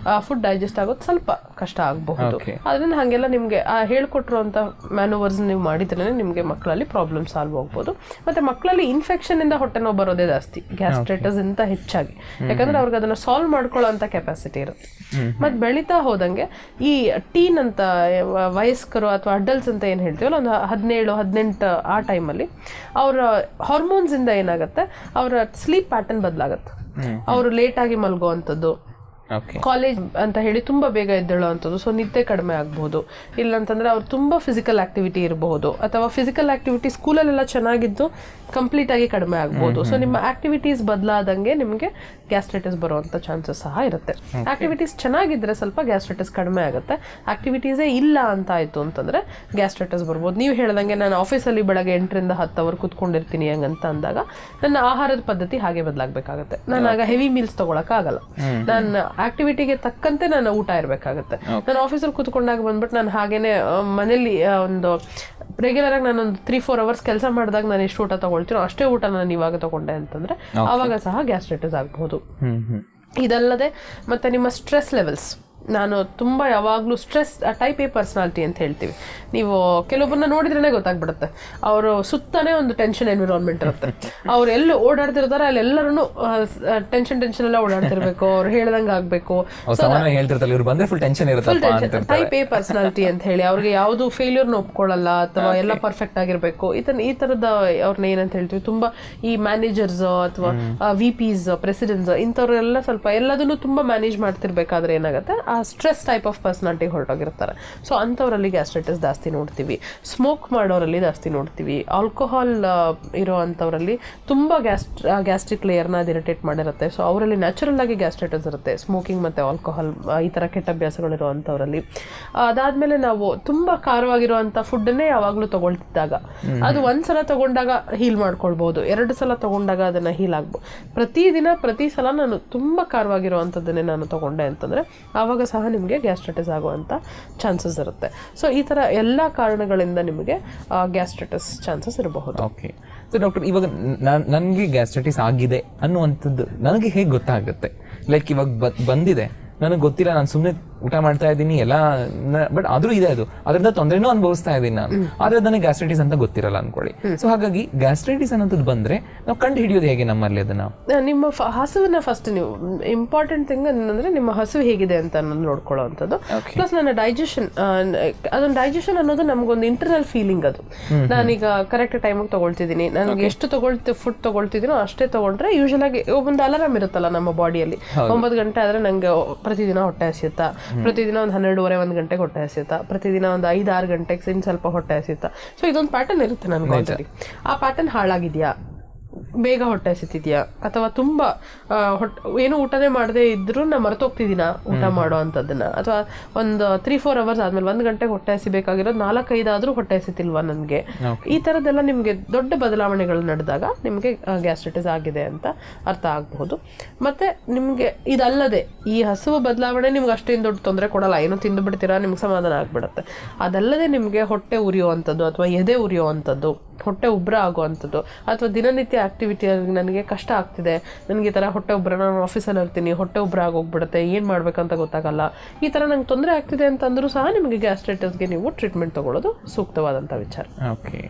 ಫುಡ್ ಡೈಜೆಸ್ಟ್ ಆಗೋದು ಸ್ವಲ್ಪ ಕಷ್ಟ ಆಗಬಹುದು. ಅದರಿಂದ ಹಾಗೆಲ್ಲ ನಿಮ್ಗೆ ಹೇಳ್ಕೊಟ್ಟಿರುವಂತ ಮ್ಯಾನುವರ್ಸ್ ನೀವು ಮಾಡಿದ್ರೆ ನಿಮ್ಗೆ ಮಕ್ಕಳಲ್ಲಿ ಪ್ರಾಬ್ಲಮ್ ಸಾಲ್ವ್ ಆಗ್ಬೋದು. ಮತ್ತೆ ಮಕ್ಕಳಲ್ಲಿ ಇನ್ಫೆಕ್ಷನ್ ಇಂದ ಹೊಟ್ಟೆ ನೋವು ಬರೋದೇ ಜಾಸ್ತಿ, ಗ್ಯಾಸ್ಟ್ರೈಟಿಸ್ ಇಂತ ಹೆಚ್ಚಾಗಿ, ಯಾಕಂದ್ರೆ ಅವ್ರಿಗೆ ಅದನ್ನ ಸಾಲ್ವ್ ಮಾಡ್ಕೊಳ್ಳೋ ಅಂತ ಕೆಪಾಸಿಟಿ ಇರುತ್ತೆ. ಮತ್ತೆ ಬೆಳೀತಾ ಹೋದಂಗೆ ಈ ಟೀನ್ ಅಂತ ವಯಸ್ಕರು ಅಥವಾ ಅಡಲ್ಟ್ಸ್ ಅಂತ ಏನ್ ಹೇಳ್ತೀವಲ್ಲ, ಒಂದು 17-18 ಆ ಟೈಮಲ್ಲಿ ಅವರ ಹಾರ್ಮೋನ್ಸ್ ಇಂದ ಏನಾಗುತ್ತೆ, ಅವರ ಸ್ಲೀಪ್ ಪ್ಯಾಟರ್ನ್ ಬದಲಾಗತ್ತೆ. ಅವರು ಲೇಟ್ ಆಗಿ ಮಲ್ಗೋವಂಥದ್ದು, ಕಾಲೇಜ್ ಅಂತ ಹೇಳಿ ತುಂಬಾ ಬೇಗ ಎದ್ದೇಳುವಂಥದ್ದು, ಸೊ ನಿದ್ದೆ ಕಡಿಮೆ ಆಗ್ಬಹುದು. ಇಲ್ಲಂತಂದ್ರೆ ಅವ್ರು ತುಂಬಾ ಫಿಸಿಕಲ್ ಆಕ್ಟಿವಿಟಿ ಇರಬಹುದು, ಅಥವಾ ಫಿಸಿಕಲ್ ಆಕ್ಟಿವಿಟಿ ಸ್ಕೂಲಲ್ಲೆಲ್ಲ ಚೆನ್ನಾಗಿದ್ದು ಕಂಪ್ಲೀಟ್ ಆಗಿ ಕಡಿಮೆ ಆಗ್ಬಹುದು. ಸೊ ನಿಮ್ಮ ಆಕ್ಟಿವಿಟೀಸ್ ಬದಲಾದಂಗೆ ನಿಮಗೆ ಗ್ಯಾಸ್ಟ್ರೈಟಿಸ್ ಬರುವಂತ ಚಾನ್ಸಸ್ ಸಹ ಇರುತ್ತೆ. ಆಕ್ಟಿವಿಟೀಸ್ ಚೆನ್ನಾಗಿದ್ರೆ ಸ್ವಲ್ಪ ಗ್ಯಾಸ್ಟ್ರೈಟಿಸ್ ಕಡಿಮೆ ಆಗುತ್ತೆ. ಆಕ್ಟಿವಿಟೀಸೇ ಇಲ್ಲ ಅಂತ ಆಯ್ತು ಅಂತಂದ್ರೆ ಗ್ಯಾಸ್ಟ್ರೈಟಿಸ್ ಬರ್ಬೋದು. ನೀವು ಹೇಳ್ದಂಗೆ ನಾನು ಆಫೀಸಲ್ಲಿ ಬೆಳಗ್ಗೆ 8ರಿಂದ 10 ಅವರ್ ಕುತ್ಕೊಂಡಿರ್ತೀನಿ ಹಂಗಂತ ಅಂದಾಗ ನನ್ನ ಆಹಾರದ ಪದ್ಧತಿ ಹಾಗೆ ಬದಲಾಗಬೇಕಾಗುತ್ತೆ. ನಾನು ಆಗ ಹೆವಿ ಮೀಲ್ಸ್ ತಗೊಳಕ್ ಆಗಲ್ಲ. ನಾನು ಆಕ್ಟಿವಿಟಿಗೆ ತಕ್ಕಂತೆ ನಾನು ಊಟ ಇರಬೇಕಾಗುತ್ತೆ. ನಾನು ಆಫೀಸಲ್ಲಿ ಕೂತ್ಕೊಂಡಾಗ ಬಂದ್ಬಿಟ್ಟು ನಾನು ಹಾಗೇನೆ ಮನೇಲಿ ಒಂದು ರೆಗ್ಯುಲರ್ ಆಗಿ ನಾನೊಂದು 3-4 ಅವರ್ಸ್ ಕೆಲಸ ಮಾಡಿದಾಗ ನಾನು ಎಷ್ಟು ಊಟ ತಗೊಳ್ತೀನೋ ಅಷ್ಟೇ ಊಟ ನಾನು ಇವಾಗ ತಗೊಂಡೆ ಅಂತಂದ್ರೆ ಆವಾಗ ಸಹ ಗ್ಯಾಸ್ಟ್ರೈಟಿಸ್ ಆಗಬಹುದು. ಇದಲ್ಲದೆ ಮತ್ತೆ ನಿಮ್ಮ ಸ್ಟ್ರೆಸ್ ಲೆವೆಲ್ಸ್, ನಾನು ತುಂಬಾ ಯಾವಾಗ್ಲೂ ಸ್ಟ್ರೆಸ್ ಟೈಪ್ ಎ ಪರ್ಸನಾಲಿಟಿ ಅಂತ ಹೇಳ್ತೀವಿ. ನೀವು ಕೆಲವೊಬ್ಬರನ್ನ ನೋಡಿದ್ರೇನೆ ಗೊತ್ತಾಗ್ಬಿಡುತ್ತೆ, ಅವರು ಸುತ್ತಾನೆ ಒಂದು ಟೆನ್ಷನ್ ಎನ್ವಿರಾನ್ಮೆಂಟ್ ಇರುತ್ತೆ. ಅವ್ರು ಎಲ್ಲಿ ಓಡಾಡ್ತಿರ್ತಾರೆ ಅಲ್ಲಿ ಎಲ್ಲರೂ ಟೆನ್ಷನ್ ಎಲ್ಲ ಓಡಾಡ್ತಿರ್ಬೇಕು, ಅವ್ರು ಹೇಳ್ದಂಗೆ ಆಗ್ಬೇಕು. ಟೈಪ್ ಎ ಪರ್ಸನಾಲಿಟಿ ಅಂತ ಹೇಳಿ, ಅವ್ರಿಗೆ ಯಾವ್ದು ಫೇಲ್ಯೂರ್ನ ಒಪ್ಕೊಳ್ಳಲ್ಲ, ಅಥವಾ ಎಲ್ಲ ಪರ್ಫೆಕ್ಟ್ ಆಗಿರ್ಬೇಕು. ಈ ತರದ ಅವ್ರನ್ನ ಏನಂತ ಹೇಳ್ತೀವಿ, ತುಂಬಾ ಈ ಮ್ಯಾನೇಜರ್ಸ್ ಅಥವಾ VPs ಪ್ರೆಸಿಡೆಂಟ್ಸ್ ಇಂಥವ್ರೆಲ್ಲ ಸ್ವಲ್ಪ ಎಲ್ಲದನ್ನು ತುಂಬಾ ಮ್ಯಾನೇಜ್ ಮಾಡ್ತಿರ್ಬೇಕಾದ್ರೆ ಏನಾಗುತ್ತೆ, ಆ ಸ್ಟ್ರೆಸ್ ಟೈಪ್ ಆಫ್ ಪರ್ಸನಾಲಿಟಿ ಹೊರಟೋಗಿರ್ತಾರೆ. ಸೊ ಅಂಥವರಲ್ಲಿ ಗ್ಯಾಸ್ಟ್ರೈಟಿಸ್ ಜಾಸ್ತಿ ನೋಡ್ತೀವಿ. ಸ್ಮೋಕ್ ಮಾಡೋರಲ್ಲಿ ಜಾಸ್ತಿ ನೋಡ್ತೀವಿ. ಆಲ್ಕೋಹಾಲ್ ಇರೋ ಅಂಥವರಲ್ಲಿ ತುಂಬಾ ಗ್ಯಾಸ್ಟ್ರಿಕ್ ಲೇಯರ್ನ ಅದು ಇರಿಟೇಟ್ ಮಾಡಿರುತ್ತೆ. ಸೊ ಅವರಲ್ಲಿ ನ್ಯಾಚುರಲ್ ಆಗಿ ಗ್ಯಾಸ್ಟ್ರೈಟಿಸ್ ಇರುತ್ತೆ, ಸ್ಮೋಕಿಂಗ್ ಮತ್ತೆ ಆಲ್ಕೋಹಾಲ್ ಈ ತರ ಕೆಟ್ಟ ಅಭ್ಯಾಸಗಳಿರೋ ಅಂಥವರಲ್ಲಿ. ಅದಾದ್ಮೇಲೆ ನಾವು ತುಂಬಾ ಖಾರವಾಗಿರುವಂತ ಫುಡ್ಡನ್ನೇ ಯಾವಾಗ್ಲೂ ತಗೊಳ್ತಿದ್ದಾಗ, ಅದು ಒಂದ್ಸಲ ತಗೊಂಡಾಗ ಹೀಲ್ ಮಾಡ್ಕೊಳ್ಬಹುದು, 2 ಸಲ ತಗೊಂಡಾಗ ಅದನ್ನ ಹೀಲ್ ಆಗ್ಬೋದು. ಪ್ರತಿ ಸಲ ನಾನು ತುಂಬಾ ಖಾರವಾಗಿರುವಂತದ್ದನ್ನೇ ನಾನು ತಗೊಂಡೆ ಅಂತಂದ್ರೆ ಆವಾಗ ಸಹ ನಿಮಗೆ ಗ್ಯಾಸ್ಟ್ರೈಟಿಸ್ ಆಗುವಂತ ಚಾನ್ಸಸ್ ಇರುತ್ತೆ. ಸೊ ಈ ತರ ಎಲ್ಲಾ ಕಾರಣಗಳಿಂದ ನಿಮಗೆ ಗ್ಯಾಸ್ಟ್ರೈಟಿಸ್ ಚಾನ್ಸಸ್ ಇರಬಹುದು. ಓಕೆ, ಸೊ ಡಾಕ್ಟರ್, ಇವಾಗ ನನಗೆ ಗ್ಯಾಸ್ಟ್ರೈಟಿಸ್ ಆಗಿದೆ ಅನ್ನುವಂಥದ್ದು ನನಗೆ ಹೇಗೆ ಗೊತ್ತಾಗುತ್ತೆ? ಲೈಕ್ ಇವಾಗ ಬಂದಿದೆ, ನನಗೆ ಗೊತ್ತಿಲ್ಲ, ನಾನು ಸುಮ್ಮನೆ ಊಟ ಮಾಡ್ತಾ ಇದ್ದೀನಿ ಎಲ್ಲ, ಬಟ್ ಆದ್ರೂ ಇದೆ, ಅದು ಅದರಿಂದ ತೊಂದರೆನೂ ಅನುಭವಿಸ್ತಾ ಇದ್ದೀನಿ ನಾನು, ಆದ್ರೆ ನನಗೆ ಗ್ಯಾಸ್ಟ್ರೈಟಿಸ್ ಅಂತ ಗೊತ್ತಿರಲ್ಲ ಅನ್ಕೊಳ್ಳಿ. ಸೊ ಹಾಗಾಗಿ ಗ್ಯಾಸ್ಟ್ರೈಟಿಸ್ ಅನ್ನೋದು ಬಂದ್ರೆ ನಾವು ಕಂಡು ಹಿಡಿಯೋದು ಹೇಗೆ ನಮ್ಮಲ್ಲಿ ಅದನ್ನ? ನಿಮ್ಮ ಹಸುವನ್ನ ಫಸ್ಟ್ ನೀವು ಇಂಪಾರ್ಟೆಂಟ್ ಥಿಂಗ್ ಅಂದ್ರೆ ನಿಮ್ಮ ಹಸು ಹೇಗಿದೆ ಅಂತ ನೋಡ್ಕೊಳ್ಳೋವಂಥದ್ದು. ಪ್ಲಸ್ ನನ್ನ ಡೈಜೆಷನ್, ಅದೊಂದು ಡೈಜೆಷನ್ ಅನ್ನೋದು ನಮ್ಗೊಂದು ಇಂಟರ್ನಲ್ ಫೀಲಿಂಗ್. ಅದು ನಾನೀಗ ಕರೆಕ್ಟ್ ಟೈಮಿಗೆ ತಗೊಳ್ತಿದ್ದೀನಿ, ನನಗೆ ಎಷ್ಟು ಫುಡ್ ತಗೊಳ್ತಿದ್ದೀನೋ ಅಷ್ಟೇ ತಗೊಂಡ್ರೆ ಯೂಶಲ್ ಆಗಿ ಒಂದು ಅಲಾರಾಮ್ ಇರುತ್ತಲ್ಲ ನಮ್ಮ ಬಾಡಿಯಲ್ಲಿ, 9 ಗಂಟೆ ಆದ್ರೆ ನಂಗೆ ಪ್ರತಿದಿನ ಹೊಟ್ಟೆ ಹಸಿಯುತ್ತಾ, ಪ್ರತಿದಿನ ಒಂದು 12:30-1 ಗಂಟೆಗೆ ಹೊಟ್ಟೆ ಹಸಿಯುತ್ತಾ, ಪ್ರತಿದಿನ ಒಂದು 5-6 ಗಂಟೆಗೆ ಇನ್ನು ಸ್ವಲ್ಪ ಹೊಟ್ಟೆ ಹಸಿಯುತ್ತಾ. ಸೊ ಇದೊಂದು ಪ್ಯಾಟರ್ನ್ ಇರುತ್ತೆ ನನ್ಗೆ ಆಲ್ರೆಡಿ. ಆ ಪ್ಯಾಟರ್ನ್ ಹಾಳಾಗಿದ್ಯಾ, ಬೇಗ ಹೊಟ್ಟೆ ಹಸಿತಿದ್ಯಾ, ಅಥವಾ ತುಂಬಾ ಏನು ಊಟನೇ ಮಾಡದೆ ಇದ್ರು ನಾ ಮರೆತೋಗ್ತಿದ್ದೀನ ಊಟ ಮಾಡೋ ಅಂತದನ್ನ, ಅಥವಾ ಒಂದು 3-4 ಅವರ್ಸ್ ಆದ್ಮೇಲೆ 1 ಗಂಟೆಗೆ ಹೊಟ್ಟೆ ಹಸಿಬೇಕಾಗಿರೋದು 4-5 ಆದ್ರೂ ಹೊಟ್ಟೆ ಹಸಿತಿಲ್ವಾ ನನ್ಗೆ, ಈ ತರದೆಲ್ಲ ನಿಮ್ಗೆ ದೊಡ್ಡ ಬದಲಾವಣೆಗಳು ನಡೆದಾಗ ನಿಮ್ಗೆ ಗ್ಯಾಸ್ಟ್ರೈಟಿಸ್ ಆಗಿದೆ ಅಂತ ಅರ್ಥ ಆಗಬಹುದು. ಮತ್ತೆ ನಿಮ್ಗೆ ಇದಲ್ಲದೆ ಈ ಹಸುವು ಬದಲಾವಣೆ ನಿಮ್ಗೆ ಅಷ್ಟೇನು ದೊಡ್ಡ ತೊಂದರೆ ಕೊಡಲ್ಲ, ಏನೋ ತಿಂದು ಬಿಡ್ತೀರಾ, ನಿಮ್ಗೆ ಸಮಾಧಾನ ಆಗ್ಬಿಡುತ್ತೆ. ಅದಲ್ಲದೆ ನಿಮ್ಗೆ ಹೊಟ್ಟೆ ಉರಿಯುವಂಥದ್ದು, ಅಥವಾ ಎದೆ ಉರಿಯುವಂಥದ್ದು, ಹೊಟ್ಟೆ ಉಬ್ರ ಆಗುವಂಥದ್ದು, ಅಥವಾ ದಿನನಿತ್ಯ ಆಕ್ಟಿವಿಟಿ ನನಗೆ ಕಷ್ಟ ಆಗ್ತಿದೆ, ನನಗೆ ಈ ತರ ಹೊಟ್ಟೆ ಉಬ್ರ, ನಾನು ಆಫೀಸಲ್ಲಿ ಇರ್ತೀನಿ, ಹೊಟ್ಟೆ ಉಬ್ರ ಆಗೋಗ್ಬಿಡುತ್ತೆ, ಏನ್ ಮಾಡ್ಬೇಕಂತ ಗೊತ್ತಾಗಲ್ಲ, ಈ ತರ ನಂಗೆ ತೊಂದರೆ ಆಗ್ತಿದೆ ಅಂತಂದ್ರೂ ಸಹ ನಿಮಗೆ ಗ್ಯಾಸ್ಟ್ರೈಟಿಸ್ಗೆ ನೀವು ಟ್ರೀಟ್ಮೆಂಟ್ ತಗೊಳ್ಳೋದು ಸೂಕ್ತವಾದಂತ ವಿಚಾರ. ಓಕೆ,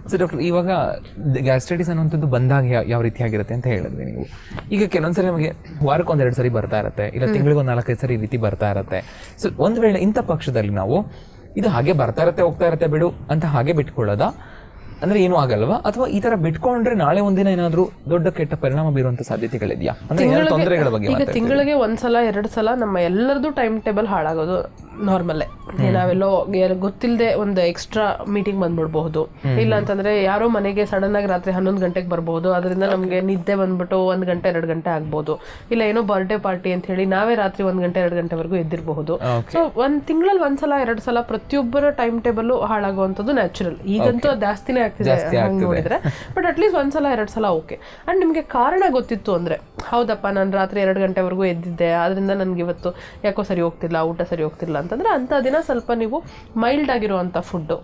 ಸೊ ಡಾಕ್ಟರ್, ಇವಾಗ ಗ್ಯಾಸ್ಟ್ರೈಟಿಸ್ ಅನ್ನುವಂಥದ್ದು ಬಂದಾಗ ಯಾವ ರೀತಿಯಾಗಿರುತ್ತೆ ಅಂತ ಹೇಳಿದ್ವಿ ನೀವು. ಈಗ ಕೆಲವೊಂದ್ಸರಿ ನಮಗೆ ವಾರಕ್ಕೆ 1-2 ಸರಿ ಬರ್ತಾ ಇರುತ್ತೆ, ಇಲ್ಲ ತಿಂಗಳಿಗೆ 4-5 ಸರಿ ಈ ರೀತಿ ಬರ್ತಾ ಇರುತ್ತೆ. ಸೊ ಒಂದ್ ವೇಳೆ ಇಂಥ ಪಕ್ಷದಲ್ಲಿ ನಾವು ಇದು ಹಾಗೆ ಬರ್ತಾ ಇರುತ್ತೆ ಹೋಗ್ತಾ ಇರುತ್ತೆ ಬಿಡು ಅಂತ ಹಾಗೆ ಬಿಟ್ಕೊಳ್ಳೋದಾ, ಅಂದ್ರೆ ಏನೂ ಆಗಲ್ವಾ, ಅಥವಾ ಈ ತರ ಬಿಟ್ಕೊಂಡ್ರೆ ನಾಳೆ ಒಂದಿನ ಏನಾದ್ರೂ ದೊಡ್ಡ ಕೆಟ್ಟ ಪರಿಣಾಮ ಬೀರುವಂತ ಸಾಧ್ಯತೆಗಳಿದೆಯಾ? ಅಂದ್ರೆ ತೊಂದರೆಗಳ ಬಗ್ಗೆ ಈಗ ತಿಂಗಳಿಗೆ 1 ಸಲ 2 ಸಲ ನಮ್ಮ ಎಲ್ಲರದು ಟೈಮ್ ಟೇಬಲ್ ಹಾಳಾಗೋದು ನಾರ್ಮಲ್ಲೇ. ನಾವೆಲ್ಲೋ ಗೊತ್ತಿಲ್ಲದೆ ಒಂದು ಎಕ್ಸ್ಟ್ರಾ ಮೀಟಿಂಗ್ ಬಂದ್ಬಿಡ್ಬಹುದು, ಇಲ್ಲ ಅಂತಂದ್ರೆ ಯಾರೋ ಮನೆಗೆ ಸಡನ್ ಆಗಿ ರಾತ್ರಿ 11 ಗಂಟೆಗೆ ಬರ್ಬಹುದು, ಅದರಿಂದ ನಮ್ಗೆ ನಿದ್ದೆ ಬಂದ್ಬಿಟ್ಟು 1 ಗಂಟೆ 2 ಗಂಟೆ ಆಗ್ಬಹುದು. ಇಲ್ಲ ಏನೋ ಬರ್ಡೇ ಪಾರ್ಟಿ ಅಂತ ಹೇಳಿ ನಾವೇ ರಾತ್ರಿ 1 ಗಂಟೆ 2 ಗಂಟೆವರೆಗೂ ಎದ್ದಿರಬಹುದು. ಸೊ ಒಂದ್ ತಿಂಗಳಲ್ಲಿ 1 ಸಲ 2 ಸಲ ಪ್ರತಿಯೊಬ್ಬರ ಟೈಮ್ ಟೇಬಲ್ ಹಾಳಾಗುವಂಥದ್ದು ನ್ಯಾಚುರಲ್. ಈಗಂತೂ ಜಾಸ್ತಿನೇ ಆಗ್ತಿದೆ ನೋಡಿದ್ರೆ, ಬಟ್ ಅಟ್ಲೀಸ್ಟ್ 1 ಸಲ 2 ಸಲ ಓಕೆ. ಅಂಡ್ ನಿಮ್ಗೆ ಕಾರಣ ಗೊತ್ತಿತ್ತು ಅಂದ್ರೆ, ಹೌದಪ್ಪ ನಾನು ರಾತ್ರಿ 2 ಗಂಟೆವರೆಗೂ ಎದ್ದಿದ್ದೆ, ಆದ್ರಿಂದ ನನ್ಗೆ ಇವತ್ತು ಯಾಕೋ ಸರಿ ಹೋಗ್ತಿಲ್ಲ, ಊಟ ಸರಿ ಹೋಗ್ತಿಲ್ಲ ಅಂತಂದ್ರೆ ಅಂಥ ದಿನ ಸ್ವಲ್ಪ ನೀವು ಮೈಲ್ಡ್ ಆಗಿರುವಂಥ ಫುಡ್ಡು